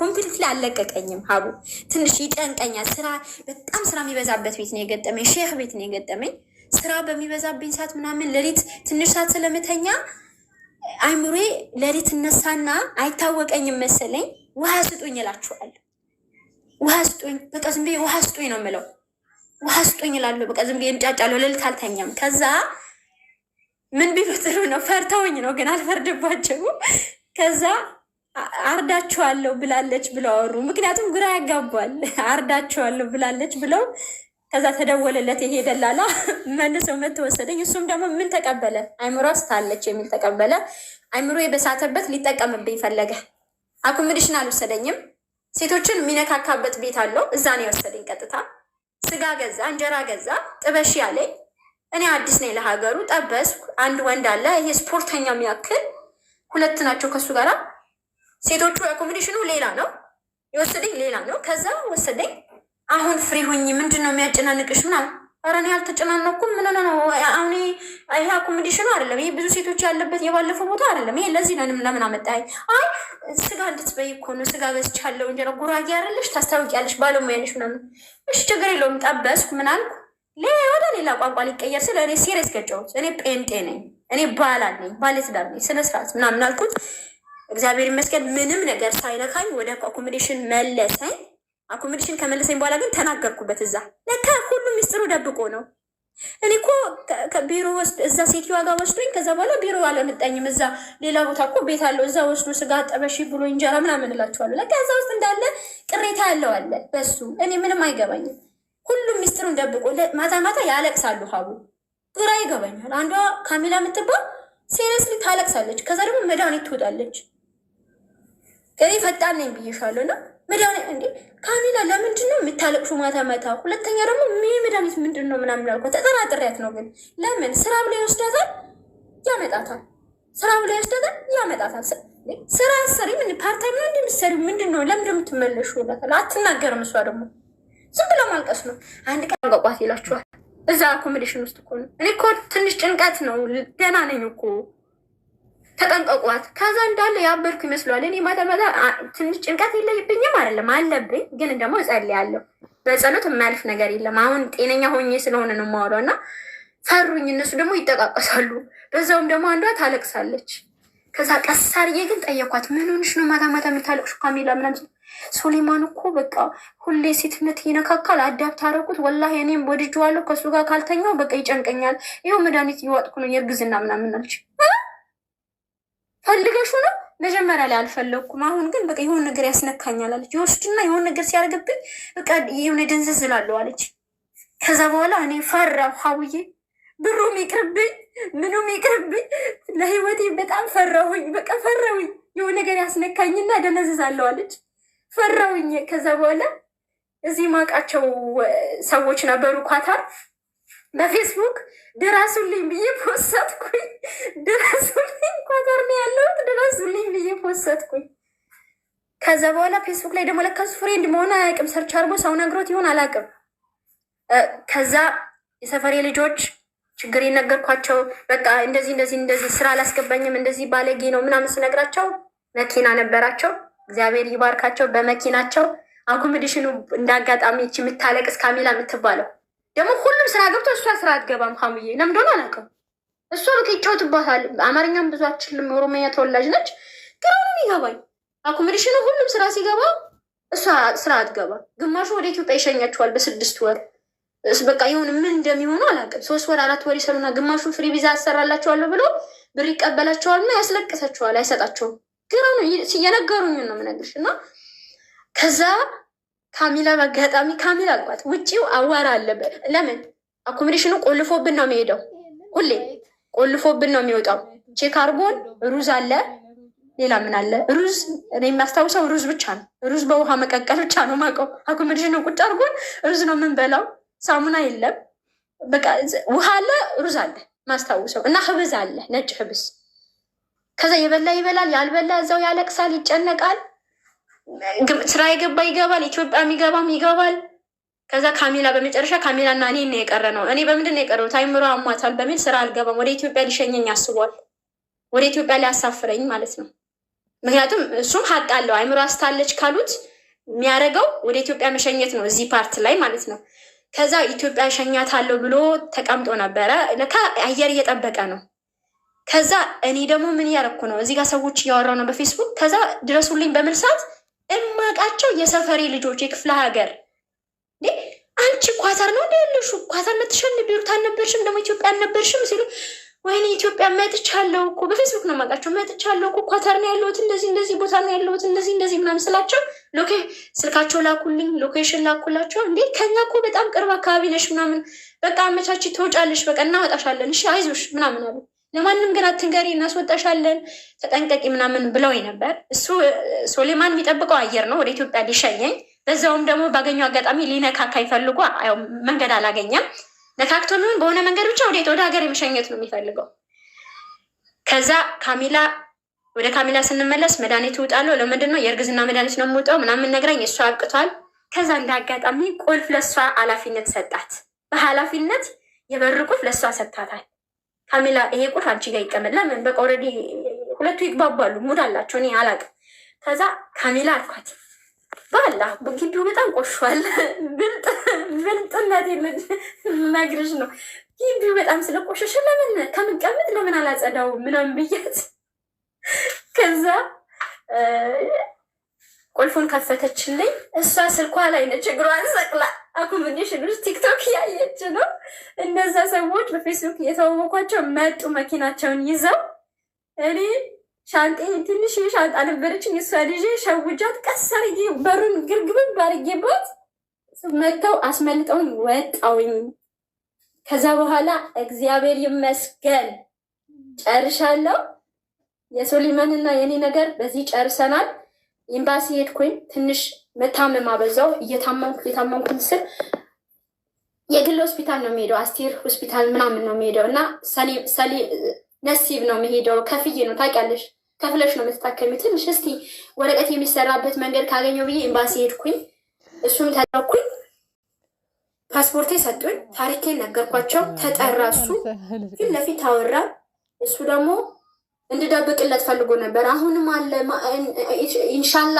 ኮምፕሊትሊ አልለቀቀኝም። ሀቡ ትንሽ ይጨንቀኛል። ስራ በጣም ስራ የሚበዛበት ቤት ነው የገጠመኝ። ሼህ ቤት ነው የገጠመኝ። ስራ በሚበዛብኝ ሰዓት ምናምን ሌሊት ትንሽ ሰዓት ስለምተኛ አይምሮ ሌሊት እነሳና አይታወቀኝም መሰለኝ ውሃ ስጡኝ እላችኋለሁ። ውሃ ስጡኝ፣ በቃ ዝም ብዬ ውሃ ስጡኝ ነው የምለው። ውሃ ስጡኝ እላለሁ። በቃ ዝም ብዬ እንጫጫለሁ። ሌሊት አልተኛም። ከዛ ምን ቢሉ ጥሩ ነው ፈርተውኝ ነው፣ ግን አልፈርድባቸውም። ከዛ አርዳችኋለሁ ብላለች ብለው አወሩ። ምክንያቱም ግራ ያጋቧል። አርዳችኋለሁ ብላለች ብለው ከዛ ተደወለለት ይሄ ደላላ መልሰው መጥቶ ወሰደኝ። እሱም ደግሞ ምን ተቀበለ? አይምሮ ስታለች የሚል ተቀበለ። አይምሮ በሳተበት ሊጠቀምብኝ ፈለገ። አኮሞዴሽን አልወሰደኝም። ሴቶችን የሚነካካበት ቤት አለው፣ እዛ ነው የወሰደኝ። ቀጥታ ስጋ ገዛ፣ እንጀራ ገዛ፣ ጥበሽ ያለኝ። እኔ አዲስ ነኝ ለሀገሩ፣ ጠበስኩ። አንድ ወንድ አለ፣ ይሄ ስፖርተኛ የሚያክል 2 ናቸው ከሱ ጋራ። ሴቶቹ አኮሞዴሽኑ ሌላ ነው የወሰደኝ፣ ሌላ ነው። ከዛ ወሰደኝ። አሁን ፍሪ ሁኝ፣ ምንድን ነው የሚያጨናንቅሽ ምናምን። ኧረ እኔ አልተጨናነኩም። ምን ነው አሁን ይሄ አኮሞዴሽኑ አይደለም፣ ይሄ ብዙ ሴቶች ያለበት የባለፈው ቦታ አይደለም። ይሄ ለዚህ ለምን አመጣኸኝ? አይ ስጋ እንድትበይ እኮ ነው፣ ስጋ ገዝቻለሁ። እንጀራ ጉራጌ አይደለሽ ታስታውቂያለሽ፣ ባለሙያ ነሽ ምናምን። እሺ ችግር የለውም ጠበስኩ ምናምን። ወደ ሌላ ቋንቋ ሊቀየር ስለ እኔ ሲሪየስ ገጫሁት። እኔ ጴንጤ ነኝ፣ እኔ ባል አለኝ፣ ባለትዳር ነኝ፣ ስነስርዓት ምናምን አልኩት። እግዚአብሔር ይመስገን ምንም ነገር ሳይነካኝ ወደ አኮሞዴሽን መለሰኝ። አኮሞዴሽን ከመለሰኝ በኋላ ግን ተናገርኩበት። እዛ ለካ ሁሉም ሚስጥሩ ደብቆ ነው። እኔ እኮ ከቢሮ ወስድ እዛ ሴትዮዋ ጋር ወስዶኝ ከዛ በኋላ ቢሮ አለመጣኝም። እዛ ሌላ ቦታ እኮ ቤት አለው፣ እዛ ወስዶ ስጋ ጠበሺ ብሎ እንጀራ ምናምን እላቸዋለሁ። ለካ እዛ ውስጥ እንዳለ ቅሬታ ያለው አለ በሱ። እኔ ምንም አይገባኝም። ሁሉም ሚስጥሩን ደብቆ ማታ ማታ ያለቅሳሉ። ሀቡ ግራ ይገባኛል። አንዷ ካሚላ የምትባል ሴሪየስሊ ታለቅሳለች። ከዛ ደግሞ መድኃኒት ትወጣለች። እኔ ፈጣን ነኝ ብዬሻለሁ እና መድኃኒት እንዴ ካሚላ ለምንድን ነው የምታለቅሹ ማታ ማታ? ሁለተኛ ደግሞ መድኃኒት ምንድን ነው ምናምን አልኳት። ተጠራጥሬያት ነው ግን ለምን ስራ ብላ ይወስዳታል፣ ያመጣታል። ስራ ብላ ይወስዳታል፣ ያመጣታል። ስራ አሰሪ ምን ፓርታይም ነው እንደምትሰሪው ምንድን ነው ለምንድን ነው የምትመለሹ ይላታል። አትናገርም። እሷ ደግሞ ዝም ብላ ማልቀስ ነው። አንድ ቀን አንቀቋት ይላችኋል። እዛ አኮሞዴሽን ውስጥ እኮ ነው። እኔ እኮ ትንሽ ጭንቀት ነው፣ ገና ነኝ እኮ ተጠንቀቋት። ከዛ እንዳለ ያበርኩ ይመስለዋል። እኔ ማታ ማታ ትንሽ ጭንቀት የለብኝም አይደለም አለብኝ፣ ግን ደግሞ እጸልያለሁ። በጸሎት የማያልፍ ነገር የለም። አሁን ጤነኛ ሆኜ ስለሆነ ነው የማወራው እና ፈሩኝ። እነሱ ደግሞ ይጠቃቀሳሉ። በዛውም ደግሞ አንዷ ታለቅሳለች። ከዛ ቀስ አድርጌ ግን ጠየኳት፣ ምን ሆንሽ ነው ማታ ማታ የምታለቅሹ ካሚላ ምናምን? ሱሌማን እኮ በቃ ሁሌ ሴትነት ይነካካል፣ አዳብት አደረኩት። ወላሂ እኔም ወድጄዋለሁ፣ ከሱ ጋር ካልተኛው በቃ ይጨንቀኛል። ይኸው መድኃኒት እየዋጥኩ ነው የእርግዝና ምናምን አለች። ፈልገሹ ነው? መጀመሪያ ላይ አልፈለግኩም፣ አሁን ግን በቃ የሆነ ነገር ያስነካኛል አለች። ይወስድና የሆነ ነገር ሲያደርግብኝ በቃ የሆነ ደንዘዝ እላለሁ አለች። ከዛ በኋላ እኔ ፈራሁ ሀውዬ፣ ብሩም ይቅርብኝ ምኑም ይቅርብኝ፣ ለህይወቴ በጣም ፈራሁኝ። በቃ ፈራሁኝ፣ የሆነ ነገር ያስነካኝና ደነዝዛለሁ አለች። ፈራሁኝ። ከዛ በኋላ እዚህ ማውቃቸው ሰዎች ነበሩ ኳታር፣ በፌስቡክ ድረሱልኝ ብዬ ፖስትኩኝ። ድረሱልኝ ኳታር ነው ያለሁት ድረሱልኝ ብዬ ፖስትኩኝ። ከዛ በኋላ ፌስቡክ ላይ ደግሞ ለካሱ ፍሬንድ መሆን አያውቅም፣ ሰርች አድርጎ ሰው ነግሮት ይሆን አላውቅም። ከዛ የሰፈሬ ልጆች ችግር የነገርኳቸው በቃ እንደዚህ ስራ አላስገባኝም እንደዚህ ባለጌ ነው ምናምን ስነግራቸው መኪና ነበራቸው፣ እግዚአብሔር ይባርካቸው። በመኪናቸው አኮሞዴሽኑ እንዳጋጣሚ ይህች የምታለቅስ ካሚላ የምትባለው ደግሞ ሁሉም ስራ ገብቶ እሷ ስራ አትገባም። ሀሙዬ ለምን እንደሆነ አላውቅም። እሷ በቃ ይጫወትባታል። አማርኛም ብዙ አትችልም፣ የኦሮሚያ ተወላጅ ነች። ግን አሁንም ይገባኝ አኮሞዴሽኑ ሁሉም ስራ ሲገባ እሷ ስራ አትገባ። ግማሹ ወደ ኢትዮጵያ ይሸኛቸዋል በ6 ወር። በቃ ይሁን ምን እንደሚሆኑ አላውቅም። 3 ወር 4 ወር ይሰሩና ግማሹ ፍሪ ቪዛ አሰራላቸዋለሁ ብሎ ብር ይቀበላቸዋልና ያስለቅሳቸዋል፣ አይሰጣቸውም። ግን አሁን የነገሩኝ ነው የምነግርሽ። እና ከዛ ካሚላ በአጋጣሚ ካሚላ አልኳት፣ ውጪው አዋራ አለበት። ለምን አኮሞዴሽኑ ቆልፎብን ነው የሚሄደው፣ ሁሌ ቆልፎብን ነው የሚወጣው። ቼክ አርጎን ሩዝ አለ፣ ሌላ ምን አለ? ሩዝ እኔ የሚያስታውሰው ሩዝ ብቻ ነው። ሩዝ በውሃ መቀቀል ብቻ ነው የማውቀው። አኮሞዴሽኑ ቁጭ አርጎን ሩዝ ነው የምንበላው። ሳሙና የለም፣ በቃ ውሃ አለ፣ ሩዝ አለ ማስታውሰው፣ እና ህብዝ አለ፣ ነጭ ህብዝ። ከዛ የበላ ይበላል፣ ያልበላ እዛው ያለቅሳል፣ ይጨነቃል። ስራ የገባ ይገባል፣ ኢትዮጵያ የሚገባም ይገባል። ከዛ ካሚላ በመጨረሻ ካሚላና እኔ ነው የቀረ ነው። እኔ በምንድን ነው የቀረው? ታይምሮ አሟታል በሚል ስራ አልገባም። ወደ ኢትዮጵያ ሊሸኘኝ አስቧል። ወደ ኢትዮጵያ ሊያሳፍረኝ ማለት ነው። ምክንያቱም እሱም ሀቅ አለው። አይምሮ አስታለች ካሉት የሚያደርገው ወደ ኢትዮጵያ መሸኘት ነው፣ እዚህ ፓርት ላይ ማለት ነው። ከዛ ኢትዮጵያ ሸኛታለሁ ብሎ ተቀምጦ ነበረ። ለካ አየር እየጠበቀ ነው። ከዛ እኔ ደግሞ ምን እያደረኩ ነው? እዚህ ጋር ሰዎች እያወራው ነው በፌስቡክ። ከዛ ድረሱልኝ በምልሳት እማቃቸው የሰፈሬ ልጆች የክፍለ ሀገር አንቺ ኳታር ነው እንደ ያለሹ ኳታር መጥተሻል፣ ቤሩት አልነበርሽም፣ ደግሞ ኢትዮጵያ አልነበርሽም ሲሉ ወይኔ ኢትዮጵያ መጥቻለሁ እኮ በፌስቡክ ነው የማውቃቸው። መጥቻለሁ እኮ ኳታር ነው ያለሁት፣ እንደዚህ ቦታ ነው ያለሁት፣ እንደዚህ ምናምን ስላቸው ስልካቸው ላኩልኝ፣ ሎኬሽን ላኩላቸው። እንዴ ከኛ እኮ በጣም ቅርብ አካባቢ ነሽ ምናምን፣ በቃ አመቻች ትወጫለሽ፣ በቃ እናወጣሻለን፣ እሺ አይዞሽ ምናምን አሉ። ለማንም ግን አትንገሪ፣ እናስወጣሻለን፣ ተጠንቀቂ ምናምን ብለው ነበር። እሱ ሶሌማን የሚጠብቀው አየር ነው ወደ ኢትዮጵያ ሊሸኘኝ፣ በዛውም ደግሞ ባገኘው አጋጣሚ ሊነካካ ይፈልጉ፣ መንገድ አላገኘም። ነካክቶ ምን በሆነ መንገድ ብቻ ወደ ሀገር የመሸኘት ነው የሚፈልገው። ከዛ ወደ ካሚላ ስንመለስ መድኃኒት እውጣለሁ። ለምንድን ነው? የእርግዝና መድኃኒት ነው የምውጠው ምናምን ነግራኝ እሷ አብቅቷል። ከዛ እንደ አጋጣሚ ቁልፍ ለእሷ ኃላፊነት ሰጣት። በኃላፊነት የበር ቁልፍ ለእሷ ሰጥታታል። ካሚላ ይሄ ቁልፍ አንቺ ጋር ይቀመጥ። ለምን? በቃ ኦልሬዲ ሁለቱ ይግባባሉ፣ ሙድ አላቸው። እኔ አላውቅም። ከዛ ካሚላ አልኳት ባላ ግቢው በጣም ቆሿል። ብልጥነት ነግርሽ ነው። ግቢው በጣም ስለቆሸሸ ለምን ከምቀመጥ ለምን አላጸዳው ምናምን ብያት፣ ከዛ ቁልፉን ከፈተችልኝ። እሷ ስልኳ ላይ ነች፣ እግሯን ሰቅላ አኮሞዴሽን ውስጥ ቲክቶክ ያየች ነው። እነዛ ሰዎች በፌስቡክ የተዋወቋቸው መጡ መኪናቸውን ይዘው። እኔ ሻንጤ ትንሽ ሻንጣ ነበረችን፣ የእሷ ልጅ ሸውጃት ቀስ አድርጌ በሩን ግርግብን ባርጌባት መጥተው አስመልጠውኝ ወጣውኝ። ከዛ በኋላ እግዚአብሔር ይመስገን ጨርሻለሁ። የሶሊማንና የኔ ነገር በዚህ ጨርሰናል። ኤምባሲ ሄድኩኝ። ትንሽ መታመም አበዛው። እየታመምኩኝ ስል የግል ሆስፒታል ነው የሚሄደው፣ አስቴር ሆስፒታል ምናምን ነው የሚሄደው እና ነሲብ ነው የሚሄደው። ከፍዬ ነው ታውቂያለሽ፣ ከፍለሽ ነው የምትታከሚ። ትንሽ እስቲ ወረቀት የሚሰራበት መንገድ ካገኘው ብዬ ኤምባሲ ሄድኩኝ። እሱም ተደረኩኝ። ፓስፖርቴ ሰጡኝ። ታሪኬን ነገርኳቸው። ተጠራ። እሱ ፊት ለፊት አወራ። እሱ ደግሞ እንድደብቅለት ፈልጎ ነበር። አሁንም አለ ኢንሻላ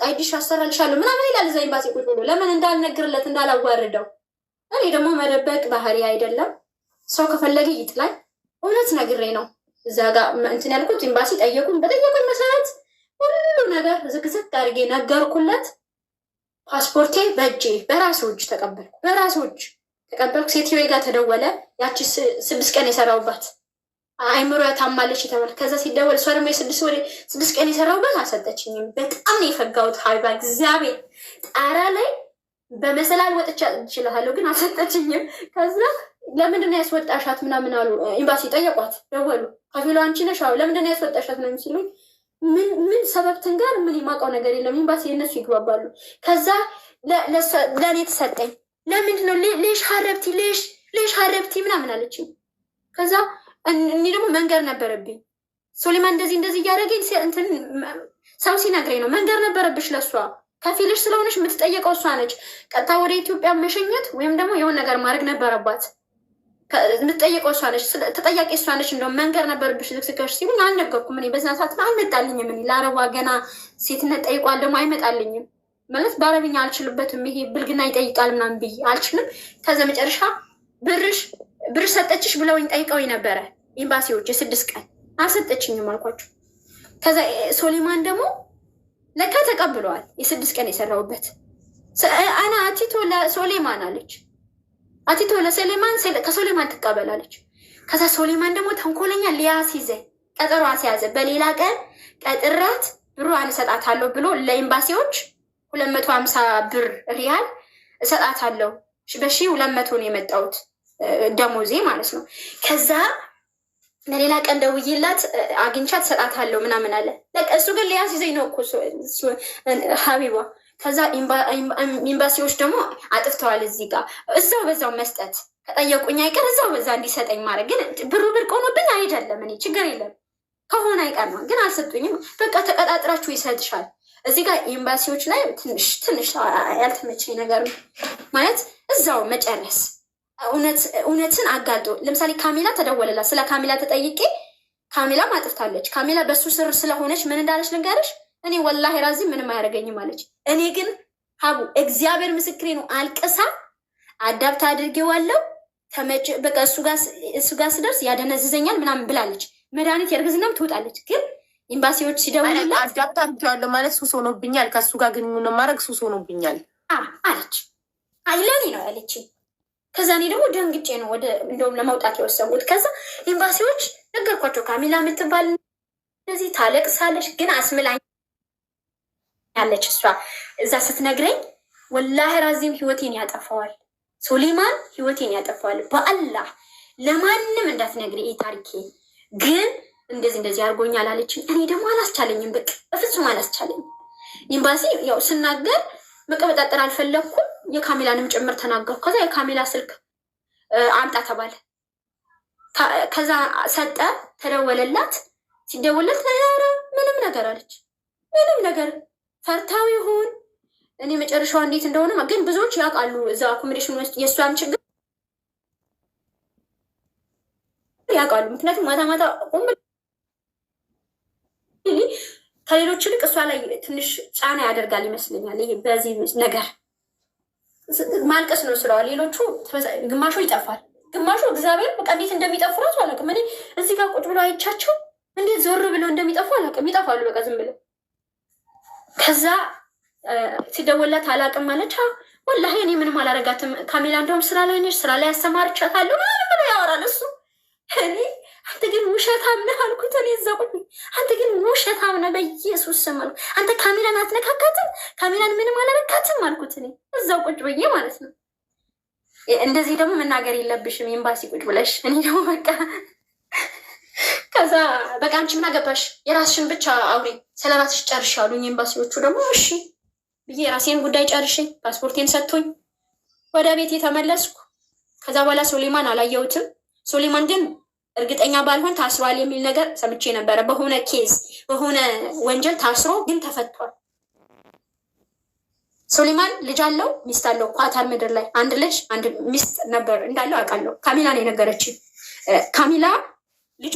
አይዲሽ አሰራልሻለሁ ምናምን ይላል እዛ ኤምባሲ ቁጭ ብሎ። ለምን እንዳልነግርለት እንዳላዋርደው። እኔ ደግሞ መደበቅ ባህሪ አይደለም። ሰው ከፈለገ ይጥላል። እውነት ነግሬ ነው እዛ ጋር እንትን ያልኩት። ኤምባሲ ጠየቁኝ። በጠየቁኝ መሰረት ሁሉ ነገር ዝግዝግ አድርጌ ነገርኩለት። ፓስፖርቴ በእጄ በራሱ እጅ ተቀበልኩ። ሴትዮ ጋር ተደወለ። ያቺ 6 ቀን የሰራውባት አይምሮ ታማለች የተባለ ከዛ ሲደወል እሷ ደግሞ የ6 ቀን የሰራውባት አልሰጠችኝም። በጣም ነው የፈጋሁት። ሀይባ እግዚአብሔር ጣራ ላይ በመሰላል ወጥቻ እችላለሁ ግን አልሰጠችኝም። ከዛ ለምንድን ነው ያስወጣሻት ምናምን አሉ። ኤምባሲ ጠየቋት፣ ደወሉ። ከፊሉ አንቺ ነሽ? አዎ። ለምንድን ነው ያስወጣሻት ነው ሲሉኝ ምን ሰበብትን ጋር ምን የማውቀው ነገር የለም። ኤምባሲ የነሱ ይግባባሉ። ከዛ ለእኔ ተሰጠኝ። ለምንድን ነው ሌሽ ሀረብቲ ምናምን አለችኝ። ከዛ እኔ ደግሞ መንገር ነበረብኝ። ሶሊማን እንደዚህ እያደረገኝ እንትን ሰው ሲነግረኝ ነው። መንገር ነበረብሽ ለእሷ ከፊልሽ ስለሆነች የምትጠየቀው እሷ ነች። ቀጥታ ወደ ኢትዮጵያ መሸኘት ወይም ደግሞ የሆነ ነገር ማድረግ ነበረባት። የምትጠየቀው እሷ ነች፣ ተጠያቂ እሷ ነች። እንደውም መንገር ነበረብሽ ልክስከሽ ሲሉኝ አልነገርኩም። እኔ በዛ ሰዓት አልመጣልኝም። እኔ ለአረቧ ገና ሴትነት ጠይቋል ደግሞ አይመጣልኝም ማለት በአረብኛ አልችልበትም። ይሄ ብልግና ይጠይቃል ምናምን ብዬ አልችልም። ከዛ መጨረሻ ብር ሰጠችሽ ብለውኝ ጠይቀውኝ ነበረ ኤምባሲዎች የ6 ቀን አልሰጠችኝም አልኳቸው። ከዛ ሶሊማን ደግሞ ለካ ተቀብለዋል። የ6 ቀን የሰራውበት አና አቲቶ ለሶሌማን አለች። አቲቶ ለሶሌማን ከሶሌማን ትቀበላለች። ከዛ ሶሌማን ደግሞ ተንኮለኛ ሊያስይዘኝ ቀጠሮ አስያዘ። በሌላ ቀን ቀጥራት ብሩን እሰጣታለሁ ብሎ ለኤምባሲዎች 250 ብር ሪያል እሰጣታለሁ። በ1200 ነው የመጣሁት ደሞዜ ማለት ነው። ከዛ ለሌላ ቀን ደውዬላት አግኝቻት እሰጣታለሁ ምናምን አለ። እሱ ግን ሊያስይዘኝ ነው እኮ ሀቢባ። ከዛ ኤምባሲዎች ደግሞ አጥፍተዋል። እዚህ ጋር በዛው መስጠት ከጠየቁኝ አይቀር እዛው በዛ እንዲሰጠኝ ማድረግ። ግን ብሩ ብርቅ ሆኖብኝ አይደለም። እኔ ችግር የለም ከሆነ አይቀር ነው። ግን አልሰጡኝም። በቃ ተቀጣጥራችሁ ይሰጥሻል። እዚህ ጋር ኤምባሲዎች ላይ ትንሽ ያልተመቸኝ ነገር ማለት እዛው መጨረስ እውነትን አጋልጦ። ለምሳሌ ካሚላ ተደወለላት። ስለ ካሚላ ተጠይቄ ካሚላ አጥፍታለች። ካሚላ በሱ ስር ስለሆነች ምን እንዳለች ልንገርሽ። እኔ ወላሂ ራዚ ምንም አያደርገኝም አለች። እኔ ግን ሀቡ እግዚአብሔር ምስክሬ ነው አልቅሳ አዳብት አድርጌዋለሁ። በቃ እሱ ጋር ስደርስ ያደነዝዘኛል ምናምን ብላለች። መድኃኒት የእርግዝናም ትውጣለች። ግን ኤምባሲዎች ሲደውልላት አዳብት አድርጌዋለሁ ማለት ሱስ ሆኖብኛል፣ ከእሱ ጋር ግንኙነት ማድረግ ሱስ ሆኖብኛል አለች። አይለኔ ነው ያለችኝ። ከዛ እኔ ደግሞ ደንግጬ ነው እንደውም ለመውጣት የወሰንኩት። ከዛ ኤምባሲዎች ነገርኳቸው። ካሚላ የምትባል እንደዚህ ታለቅሳለች፣ ግን አስምላኝ ያለች እሷ እዛ ስትነግረኝ ወላሂ ራዚም ህይወቴን ያጠፋዋል፣ ሱሌማን ህይወቴን ያጠፋዋል። በአላህ ለማንም እንዳትነግሪ ይሄ ታሪኬ ግን እንደዚህ አድርጎኛል አለችኝ። እኔ ደግሞ አላስቻለኝም፣ በቃ በፍጹም አላስቻለኝም። ኤምባሲ ያው ስናገር መቀበጣጠር አልፈለግኩም። የካሜላንም ጭምር ተናገርኩ። ከዛ የካሜላ ስልክ አምጣ ተባለ። ከዛ ሰጠ፣ ተደወለላት። ሲደወለት ምንም ነገር አለች። ምንም ነገር ፈርታው ይሁን እኔ መጨረሻዋ እንዴት እንደሆነ ግን ብዙዎች ያውቃሉ። እዛ አኮሞዴሽን ውስጥ የእሷን ችግር ያውቃሉ። ምክንያቱም ማታ ማታ ከሌሎች ይልቅ እሷ ላይ ትንሽ ጫና ያደርጋል ይመስለኛል። ይሄ በዚህ ነገር ማልቀስ ነው ስራዋ። ሌሎቹ ግማሹ ይጠፋል፣ ግማሹ እግዚአብሔር በቃ እንዴት እንደሚጠፉ ራሱ አላውቅም። እኔ እዚህ ጋር ቁጭ ብሎ አይቻቸው እንዴት ዞር ብለው እንደሚጠፉ አላውቅም። ይጠፋሉ በቃ ዝም ብለው። ከዛ ሲደወላት አላውቅም ማለች። ወላሂ እኔ ምንም አላረጋትም። ካሜላ እንደውም ስራ ላይ ነች፣ ስራ ላይ ያሰማርቻታለሁ ምናምን ያወራል እሱ። እኔ አንተ ግን ውሸታም ነህ አልኩት። እኔ እዛ ቁጭ አንተ ግን ውሸታም ነህ በኢየሱስ ስም አልኩት። አንተ ካሜላን አትነካካትም፣ ካሜላን ምንም አላረጋትም አልኩት። እኔ እዛው ቁጭ ብዬ ማለት ነው። እንደዚህ ደግሞ መናገር የለብሽም ኤምባሲ ቁጭ ብለሽ። እኔ ደግሞ በቃ ከዛ በቃ አንቺ ምን አገባሽ የራስሽን ብቻ አውሪ፣ ስለ ራስሽ ጨርሽ አሉኝ ኤምባሲዎቹ። ደግሞ እሺ ብዬ የራሴን ጉዳይ ጨርሼ ፓስፖርቴን ሰጥቶኝ ወደ ቤት የተመለስኩ። ከዛ በኋላ ሱሌማን አላየሁትም። ሱሌማን ግን እርግጠኛ ባልሆን ታስሯል የሚል ነገር ሰምቼ ነበረ። በሆነ ኬዝ በሆነ ወንጀል ታስሮ ግን ተፈቷል። ሱሌማን ልጅ አለው፣ ሚስት አለው። ኳታር ምድር ላይ አንድ ልጅ አንድ ሚስት ነበር እንዳለው አውቃለሁ። ካሚላ ነው የነገረችኝ። ካሚላ ልጁ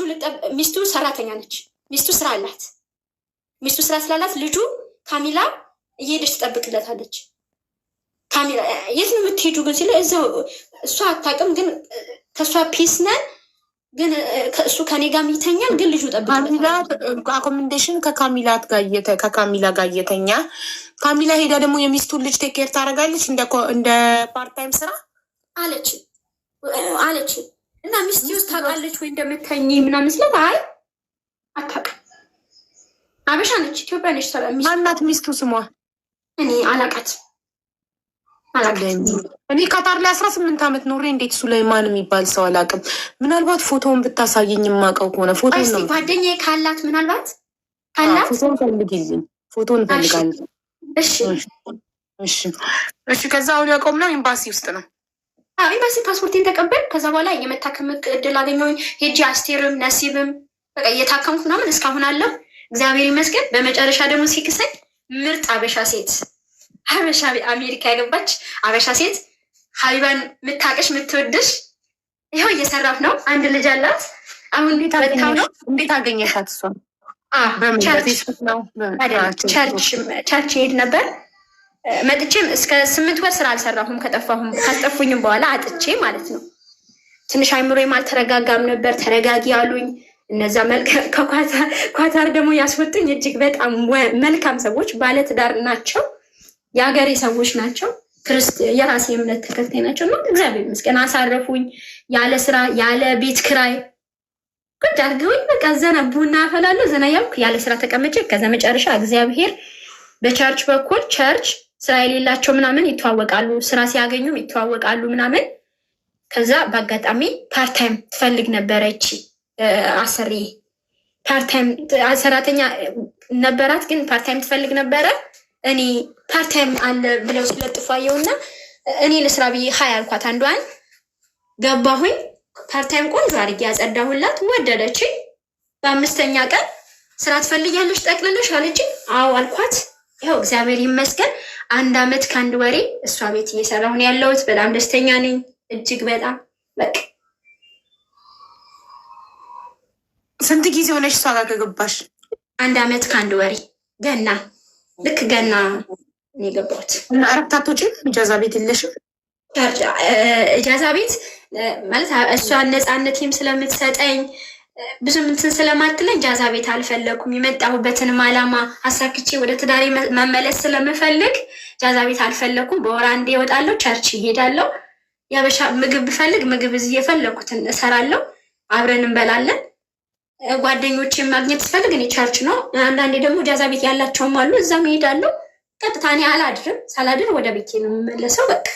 ሚስቱ ሰራተኛ ነች። ሚስቱ ስራ አላት። ሚስቱ ስራ ስላላት ልጁ ካሚላ እየሄደች ትጠብቅለታለች። ካሚላ የት ነው የምትሄዱ ግን ሲለ እዛው እሷ አታውቅም፣ ግን ከእሷ ፒስ ነን ግን እሱ ከኔ ጋር የሚተኛል ግን ልጁ ጠብቅለታለች። አኮሜንዴሽን ከካሚላ ጋር እየተኛ ካሚላ ሄዳ ደግሞ የሚስቱን ልጅ ቴኬር ታደርጋለች እንደ ፓርታይም ስራ አለች እና ሚስት ውስጥ ታውቃለች ወይ እንደምተኝ ምናምን ስለት አይ አታውቅም። አበሻ ነች፣ ኢትዮጵያ ነች። ማናት ሚስቱ ስሟ? እኔ አላውቃትም። እኔ ካታር ላይ 18 ዓመት ኖሬ እንዴት ሱሌማን የሚባል ሰው አላውቅም። ምናልባት ፎቶውን ብታሳየኝ የማውቀው ከሆነ ፎቶ ነው። ጓደኛዬ ካላት ምናልባት ካላት ፎቶን ፈልጊልኝ። ፎቶን እንፈልጋለን። እሺ። ከዛ አሁን ያቆምነው ኤምባሲ ውስጥ ነው። ኤምባሲ ፓስፖርቴን ተቀበል። ከዛ በኋላ የመታከም እድል አገኘሁኝ። ሄጂ አስቴርም ነሲብም በቃ እየታከምኩ ምናምን እስካሁን አለሁ እግዚአብሔር ይመስገን። በመጨረሻ ደግሞ ሲክሰኝ ምርጥ አበሻ ሴት ሀበሻ አሜሪካ ያገባች አበሻ ሴት ሀቢባን ምታቀሽ ምትወድሽ ይኸው እየሰራፍ ነው። አንድ ልጅ አላት። አሁን እንዴት አገኘሻት? እሷ ቸርች ሄድ ነበር። መጥቼም እስከ 8 ወር ስራ አልሰራሁም። ካስጠፉኝም በኋላ አጥቼ ማለት ነው። ትንሽ አይምሮዬም አልተረጋጋም ነበር። ተረጋጊ አሉኝ። እነዛ ኳታር ደግሞ ያስወጡኝ እጅግ በጣም መልካም ሰዎች፣ ባለትዳር ናቸው፣ የሀገሬ ሰዎች ናቸው፣ የራሴ እምነት ተከታይ ናቸው። እና እግዚአብሔር ይመስገን አሳረፉኝ። ያለ ስራ ያለ ቤት ክራይ ቁጭ አድርገውኝ በቃ ዘና ቡና አፈላለሁ ዘና ያልኩ ያለ ስራ ተቀመጬ። ከዛ መጨረሻ እግዚአብሔር በቸርች በኩል ቸርች ስራ የሌላቸው ምናምን ይተዋወቃሉ፣ ስራ ሲያገኙም ይተዋወቃሉ ምናምን። ከዛ በአጋጣሚ ፓርታይም ትፈልግ ነበረ ይቺ አሰሪ ፓርታይም ሰራተኛ ነበራት፣ ግን ፓርታይም ትፈልግ ነበረ። እኔ ፓርታይም አለ ብለው ሲለጥፉ አየሁና እኔ ለስራ ብዬ ሀይ አልኳት። አንዷን ገባሁኝ። ፓርታይም ቆንጆ አድርጌ ያጸዳሁላት፣ ወደደች። በ5ኛ ቀን ስራ ትፈልጊያለሽ ጠቅልለሽ አለችኝ። አዎ አልኳት። ይኸው እግዚአብሔር ይመስገን 1 ዓመት ከ1 ወሬ እሷ ቤት እየሰራሁ ነው ያለሁት። በጣም ደስተኛ ነኝ እጅግ በጣም በቃ። ስንት ጊዜ ሆነሽ እሷ ጋር ከገባሽ? 1 ዓመት ከ1 ወሬ ገና ልክ ገና ነው የገባሁት። እና እረፍት ውጪ እጃዛ ቤት የለሽም? እጃዛ ቤት ማለት እሷ ነፃነቴም ስለምትሰጠኝ ብዙ ምንትን ስለማትለኝ እጃዛ ቤት አልፈለኩም። የመጣሁበትንም ዓላማ አሳክቼ ወደ ትዳሬ መመለስ ስለምፈልግ እጃዛ ቤት አልፈለኩም። በወር 1 እወጣለሁ፣ ቸርች ይሄዳለሁ። የአበሻ ምግብ ብፈልግ ምግብ እዚህ የፈለኩትን እሰራለሁ፣ አብረን እንበላለን። ጓደኞቼን ማግኘት ስፈልግ እኔ ቸርች ነው። አንዳንዴ ደግሞ እጃዛ ቤት ያላቸውም አሉ፣ እዛም እሄዳለሁ። ቀጥታ እኔ አላድርም። ሳላድር ወደ ቤቴ ነው የምመለሰው። በቃ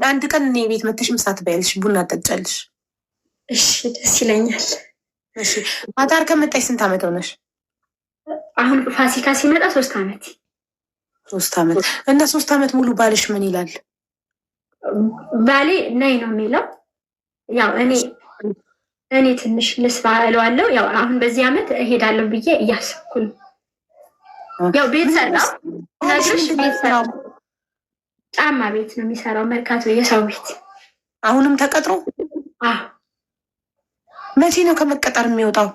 አንድ ቀን እኔ ቤት መተሽ ምሳ ትበያለሽ፣ ቡና ጠጫለሽ። እሺ ደስ ይለኛል። እሺ ቃጣር ከመጣሽ ስንት ዓመት ሆነሽ? አሁን ፋሲካ ሲመጣ 3 ዓመት። 3 ዓመት እና 3 ዓመት ሙሉ ባልሽ ምን ይላል? ባሌ ነይ ነው የሚለው። ያው እኔ ትንሽ ልስፋ እለዋለሁ። ያው አሁን በዚህ ዓመት እሄዳለሁ ብዬ እያሰብኩ ነው። ያው ቤት ሰራ ነግርሽ፣ ቤት ሰራ ጫማ ቤት ነው የሚሰራው፣ መርካቶ የሰው ቤት። አሁንም ተቀጥሮ? መቼ ነው ከመቀጠር የሚወጣው?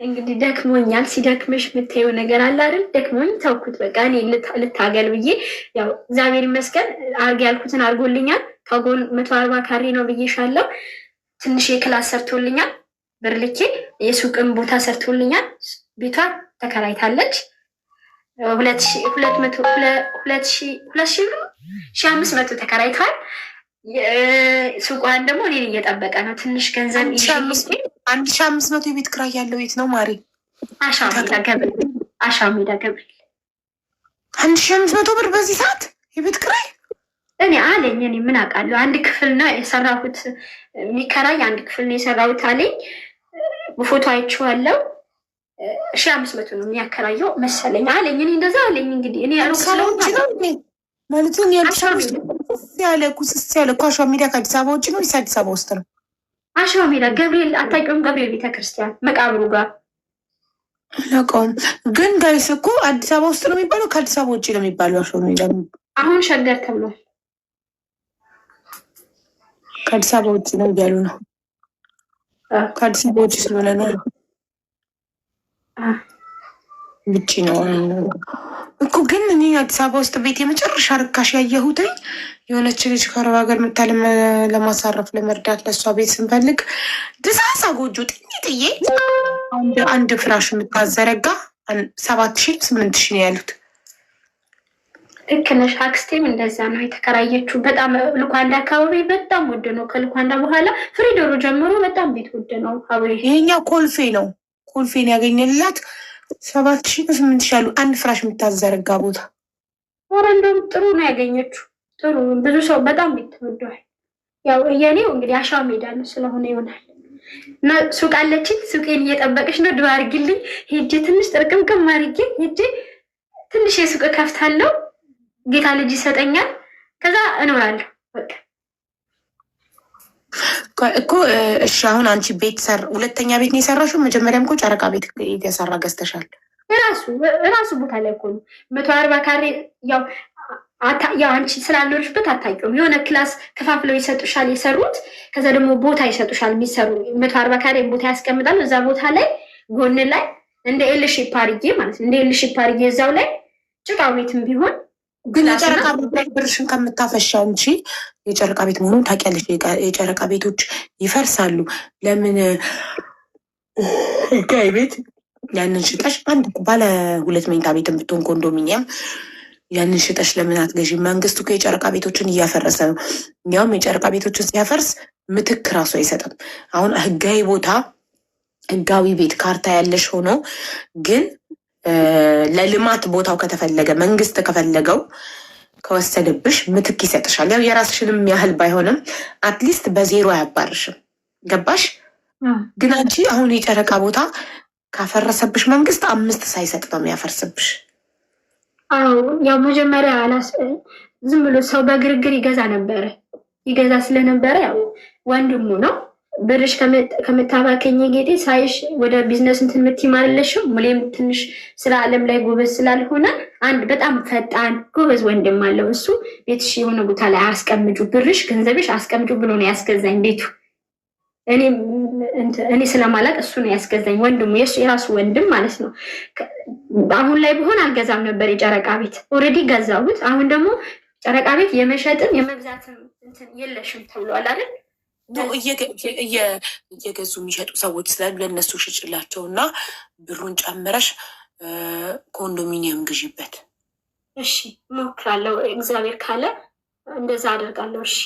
እንግዲህ ደክሞኛል። ሲደክምሽ የምታየው ነገር አለ አይደል? ደክሞኝ ተውኩት። በቃ እኔ ልታገል ብዬ ያው እግዚአብሔር ይመስገን አርግ ያልኩትን አርጎልኛል። ከጎን 140 ካሬ ነው ብዬሻለሁ። ትንሽ የክላስ ሰርቶልኛል። ብር ልኬ የሱቅን ቦታ ሰርቶልኛል። ቤቷ ተከራይታለች። 2,500 ተከራይተዋል። ሱቋን ደግሞ እኔን እየጠበቀ ነው። ትንሽ ገንዘብ 1,500 የቤት ክራይ ያለው የት ነው ማሪ? አሻ ሜዳ ገብርኤል። 1,500 ብር በዚህ ሰዓት የቤት ክራይ? እኔ አለኝ። እኔ ምን አውቃለሁ። አንድ ክፍል ነው የሰራሁት፣ የሚከራይ አንድ ክፍል ነው የሰራሁት አለኝ። በፎቶ አይቼዋለሁ። 1,500 ነው የሚያከራየው መሰለኝ አለኝ። እኔ እንደዛ አለኝ። እንግዲህ እኔ ያለው ማለትም ያለ ኩስስ ያለ እኮ አሸዋ ሜዳ ከአዲስ አበባ ውጭ ነው ወይስ አዲስ አበባ ውስጥ ነው? አሸዋ ሜዳ ገብርኤል፣ አታውቂውም? ገብርኤል ቤተክርስቲያን መቃብሩ ጋር አላውቀውም። ግን ጋይስ እኮ አዲስ አበባ ውስጥ ነው የሚባለው ከአዲስ አበባ ውጭ ነው የሚባለው? አሸዋ ሜዳ አሁን ሸገር ተብሏል። ከአዲስ አበባ ውጭ ነው እያሉ ነው። ከአዲስ አበባ ውጭ ስለሆነ ነው ውጭ ነው እኮ። ግን እኔ አዲስ አበባ ውስጥ ቤት የመጨረሻ ርካሽ ያየሁትኝ የሆነች ልጅ ከአረብ ሀገር መታ ለማሳረፍ ለመርዳት ለእሷ ቤት ስንፈልግ ድሳሳ ጎጆ ጥዬ አንድ ፍራሽ የምታዘረጋ 7,000 8,000 ነው ያሉት። ልክ ነሽ። አክስቴም እንደዛ ነው የተከራየችው። በጣም ልኳንዳ አካባቢ በጣም ውድ ነው። ከልኳንዳ በኋላ ፍሪዶሮ ጀምሮ በጣም ቤት ውድ ነው። ይሄኛው ኮልፌ ነው። ኮልፌን ያገኘላት 7,000 8,000 ያሉ አንድ ፍራሽ የምታዘረጋ ቦታ። ኧረ እንደውም ጥሩ ነው ያገኘችው። ጥሩ ብዙ ሰው በጣም ቤት ተወዷል። ያው የኔው እንግዲህ አሸዋ ሜዳ ነው ስለሆነ ይሆናል። እና ሱቅ አለችኝ። ሱቄን እየጠበቀች ነው። ድዋ አድርጊልኝ። ሄጄ ትንሽ ጥርቅምቅም አድርጌ ሄጄ ትንሽ የሱቅ ከፍታለሁ። ጌታ ልጅ ይሰጠኛል። ከዛ እኖራለሁ በቃ እኮ። እሺ አሁን አንቺ ሁለተኛ ቤት ነው የሰራሽው? መጀመሪያም እኮ ጨረቃ ቤት የተሰራ ገዝተሻል። ራሱ ቦታ ላይ እኮ ነው 140 ካሬ። ያው አንቺ ስላልኖርሽበት አታውቂውም። የሆነ ክላስ ከፋፍለው ይሰጡሻል የሰሩት። ከዛ ደግሞ ቦታ ይሰጡሻል የሚሰሩ 140 ካሬ ቦታ ያስቀምጣሉ። እዛ ቦታ ላይ ጎን ላይ እንደ ኤልሺፕ አድርጌ ማለት ነው። እንደ ኤልሺፕ አድርጌ እዛው ላይ ጭቃ ቤትም ቢሆን ግን የጨረቃ ቤት ላይ ብርሽን ከምታፈሻ እንጂ የጨረቃ ቤት መሆኑን ታውቂያለሽ። የጨረቃ ቤቶች ይፈርሳሉ። ለምን ጋይ ቤት ያንን ሽጠሽ አንድ ባለ 2 መኝታ ቤትን ብትሆን ኮንዶሚኒየም ያንን ሽጠሽ ለምን አትገዢ? መንግስቱ እኮ የጨረቃ ቤቶችን እያፈረሰ ነው። እንዲያውም የጨረቃ ቤቶችን ሲያፈርስ ምትክ ራሱ አይሰጥም። አሁን ህጋዊ ቦታ ህጋዊ ቤት ካርታ ያለሽ ሆኖ ግን ለልማት ቦታው ከተፈለገ መንግስት ከፈለገው ከወሰደብሽ ምትክ ይሰጥሻል። ያው የራስሽንም ያህል ባይሆንም አትሊስት በዜሮ አያባርሽም። ገባሽ? ግን አንቺ አሁን የጨረቃ ቦታ ካፈረሰብሽ መንግስት 5 ሳይሰጥ ነው የሚያፈርስብሽ። አዎ ያው መጀመሪያ ዝም ብሎ ሰው በግርግር ይገዛ ስለነበረ ያው ወንድሙ ነው ብርሽ ከምታባከኝ ጌጤ ሳይሽ ወደ ቢዝነስ እንትን የምትይማለሽም ሙሌም ትንሽ ስራ አለም ላይ ጎበዝ ስላልሆነ አንድ በጣም ፈጣን ጎበዝ ወንድም አለው። እሱ ቤትሽ የሆነ ቦታ ላይ አስቀምጩ፣ ብርሽ ገንዘብሽ አስቀምጩ ብሎ ነው ያስገዛኝ ቤቱ። እኔ ስለማላቅ እሱ ነው ያስገዛኝ፣ ወንድሙ የራሱ ወንድም ማለት ነው። አሁን ላይ ቢሆን አልገዛም ነበር የጨረቃ ቤት፣ ኦልሬዲ ገዛሁት። አሁን ደግሞ ጨረቃ ቤት የመሸጥም የመግዛትም እንትን የለሽም ተብሏል አይደል? እየገዙ የሚሸጡ ሰዎች ስላሉ ለእነሱ ሽጭላቸው እና ብሩን ጨምረሽ ኮንዶሚኒየም ግዢበት። እሺ እሞክራለሁ፣ እግዚአብሔር ካለ እንደዛ አደርጋለሁ። እሺ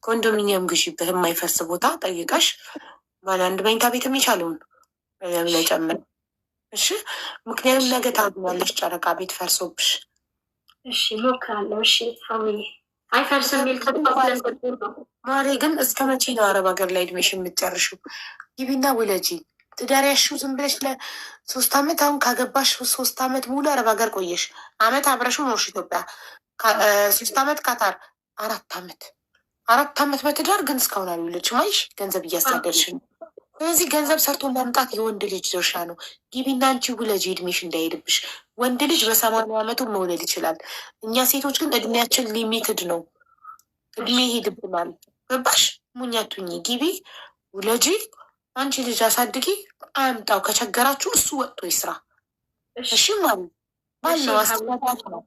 ኮንዶሚኒየም ግዢበት፣ የማይፈርስ ቦታ ጠይቀሽ ባለ 1 መኝታ ቤት የሚቻለውን ላይ ጨምረ እሺ ምክንያቱም ነገ ታግኛለሽ ጨረቃ ቤት ፈርሶብሽ። እሺ ሞክራለሁ። እሺ አይፈርስም የሚል ማሬ ግን እስከ መቼ ነው አረብ ሀገር ላይ እድሜሽ የምትጨርሽው? ግቢና ውለጂ። ትዳር ያልሽው ዝም ብለሽ ለ3 አመት አሁን ካገባሽ 3 አመት ሙሉ አረብ ሀገር ቆየሽ። አመት አብረሽው ኖርሽ ኢትዮጵያ 3 አመት ካታር 4 አመት 4 አመት በትዳር ግን እስካሁን አልወለድሽም። አይሽ ገንዘብ እያሳደርሽ ነው። ስለዚህ ገንዘብ ሰርቶ ማምጣት የወንድ ልጅ ድርሻ ነው። ግቢና አንቺ ውለጂ እድሜሽ እንዳይሄድብሽ። ወንድ ልጅ በ80 አመቱ መውለድ ይችላል። እኛ ሴቶች ግን እድሜያችን ሊሚትድ ነው። እድሜ ይሄድብናል። ገባሽ? ሙኛቱኝ ግቢ ውለጂ። አንቺ ልጅ አሳድጊ። አያምጣው ከቸገራችሁ እሱ ወጥቶ ይስራ። እሺ ማነው አስተዳዳሪ ነው።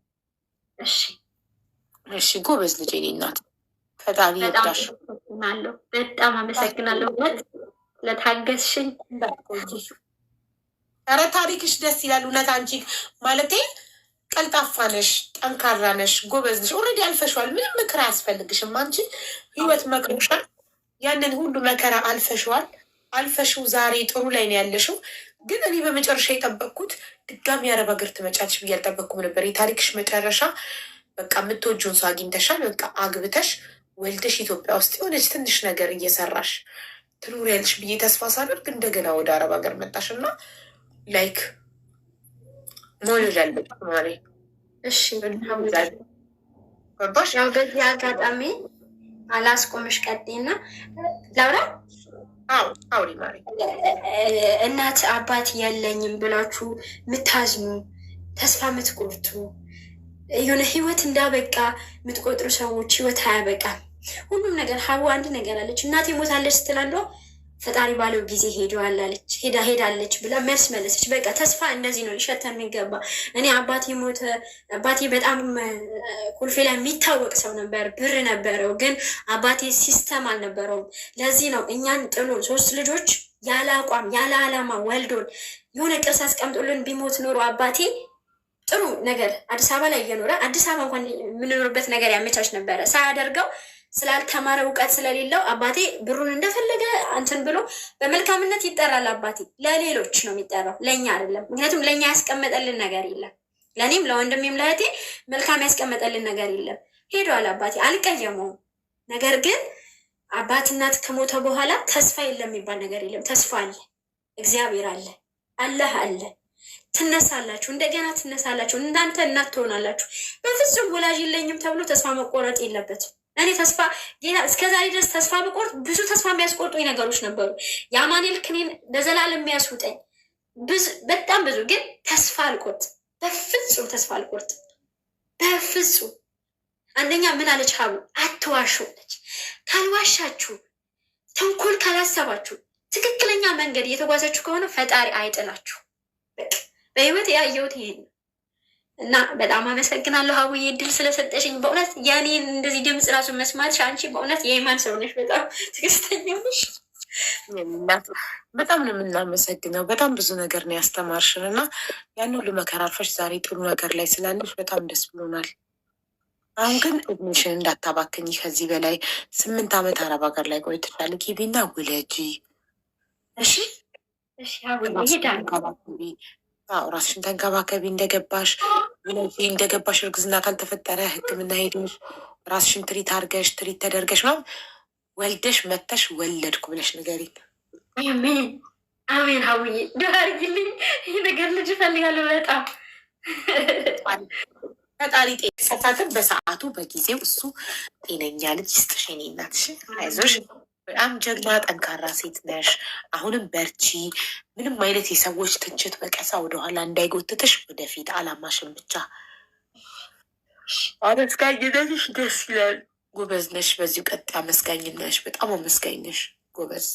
እሺ ጎበዝ ልጅ የኔ እናት ፈጣሪ ይርዳሽ። በጣም አመሰግናለሁ ለታገስሽኝ። ኧረ ታሪክሽ ደስ ይላል። እውነት አንቺ ማለቴ ቀልጣፋ ነሽ፣ ጠንካራ ነሽ፣ ጎበዝ ነሽ። ኦልሬዲ አልፈሸዋል። ምንም ምክር አያስፈልግሽም። አንቺ ህይወት መክሮሻል። ያንን ሁሉ መከራ አልፈሸዋል። አልፈሽው ዛሬ ጥሩ ላይ ነው ያለሽው። ግን እኔ በመጨረሻ የጠበቅኩት ድጋሚ አረብ ሀገር ትመጫለሽ ብዬ አልጠበቅኩም ነበር። የታሪክሽ መጨረሻ በቃ የምትወጂውን ሰው አግኝተሻል። በቃ አግብተሽ ወልደሽ ኢትዮጵያ ውስጥ የሆነች ትንሽ ነገር እየሰራሽ ትኑሪያለሽ ብዬ ተስፋ ሳደርግ እንደገና ወደ አረብ ሀገር መጣሽ እና ላይክ መውለድ አለብሽ ማሪ። እሺ ገባሽ? ያው በዚህ አጋጣሚ አላስቆምሽ ቀጤና ላውራ። አውሪ ማሪ። እናት አባት የለኝም ብላችሁ የምታዝኑ ተስፋ የምትቆርጡ የሆነ ህይወት እንዳበቃ የምትቆጥሩ ሰዎች ህይወት አያበቃም። ሁሉም ነገር ሀቡ አንድ ነገር አለች። እናቴ ሞታለች ስትል አንዷ ፈጣሪ ባለው ጊዜ ሄዳለች ብላ መልስ መለሰች። በቃ ተስፋ እንደዚህ ነው ሊሸተን የሚገባ። እኔ አባቴ ሞተ። አባቴ በጣም ኩልፌ ላይ የሚታወቅ ሰው ነበር፣ ብር ነበረው። ግን አባቴ ሲስተም አልነበረውም። ለዚህ ነው እኛን ጥሎን 3 ልጆች ያለ አቋም ያለ አላማ ወልዶን የሆነ ቅርስ አስቀምጦልን ቢሞት ኖሮ አባቴ ጥሩ ነገር አዲስ አበባ ላይ እየኖረ አዲስ አበባ እንኳን የምንኖርበት ነገር ያመቻች ነበረ። ሳያደርገው ስላልተማረ እውቀት ስለሌለው አባቴ ብሩን እንደፈለገ አንትን ብሎ በመልካምነት ይጠራል። አባቴ ለሌሎች ነው የሚጠራው፣ ለእኛ አይደለም። ምክንያቱም ለእኛ ያስቀመጠልን ነገር የለም። ለእኔም ለወንድሜም ለእህቴ መልካም ያስቀመጠልን ነገር የለም። ሄዷል አባቴ፣ አልቀየመውም። ነገር ግን አባት እናት ከሞተ በኋላ ተስፋ የለም የሚባል ነገር የለም። ተስፋ አለ፣ እግዚአብሔር አለ፣ አላህ አለ። ትነሳላችሁ፣ እንደገና ትነሳላችሁ። እናንተ እናት ትሆናላችሁ። በፍጹም ወላጅ የለኝም ተብሎ ተስፋ መቆረጥ የለበትም። እኔ ተስፋ ጌታ እስከዛሬ ድረስ ተስፋ ብቆርጥ ብዙ ተስፋ የሚያስቆርጡኝ ነገሮች ነበሩ። የአማኑኤል ክኒን ለዘላለም የሚያስውጠኝ በጣም ብዙ፣ ግን ተስፋ አልቆርጥ፣ በፍጹም ተስፋ አልቆርጥ፣ በፍጹም። አንደኛ ምን አለች ሀቡ? አትዋሹ አለች። ካልዋሻችሁ፣ ተንኮል ካላሰባችሁ፣ ትክክለኛ መንገድ እየተጓዛችሁ ከሆነ ፈጣሪ አይጥላችሁ። በህይወት ያየሁት ይሄን ነው እና በጣም አመሰግናለሁ ሀቡዬ እድል ስለሰጠሽኝ። በእውነት ያኔን እንደዚህ ድምፅ ራሱ መስማትሽ፣ አንቺ በእውነት የኢማን ሰው ነሽ። በጣም ትዕግስተኛ ነሽ። በጣም ነው የምናመሰግነው። በጣም ብዙ ነገር ነው ያስተማርሽን እና ያን ሁሉ መከራ አልፈሽ ዛሬ ጥሩ ነገር ላይ ስላለሽ በጣም ደስ ብሎናል። አሁን ግን እድሜሽን እንዳታባክኝ። ከዚህ በላይ 8 አመት አረብ ሀገር ላይ ቆይተሻል። ግቢና ውለጂ። እሺ እሺ ሀቡዬ ሄዳለሁ። ራስሽን ተንከባከቢ። እንደገባሽ እንደገባሽ እርግዝና ካልተፈጠረ ሕክምና ሄደሽ ራስሽን ትሪት አድርገሽ ትሪት ተደርገሽ ምናምን ወልደሽ መተሽ ወለድኩ ብለሽ ንገሪኝ። አሜን አሜን። ሀቡዬ ዱዓ አድርጊልኝ። ይህ ነገር ልጅ እፈልጋለሁ በጣም ፈጣሪ ጤና ሰታትን በሰዓቱ በጊዜው እሱ ጤነኛ ልጅ ይስጥሽ። የኔ እናትሽ አይዞሽ። በጣም ጀግና ጠንካራ ሴት ነሽ። አሁንም በርቺ። ምንም አይነት የሰዎች ትችት በቀሳ ወደኋላ እንዳይጎትትሽ ወደፊት አላማሽን ብቻ አመስጋኝነትሽ ደስ ይላል። ጎበዝ ነሽ። በዚሁ ቀጥ አመስጋኝ ነሽ። በጣም አመስጋኝ ነሽ። ጎበዝ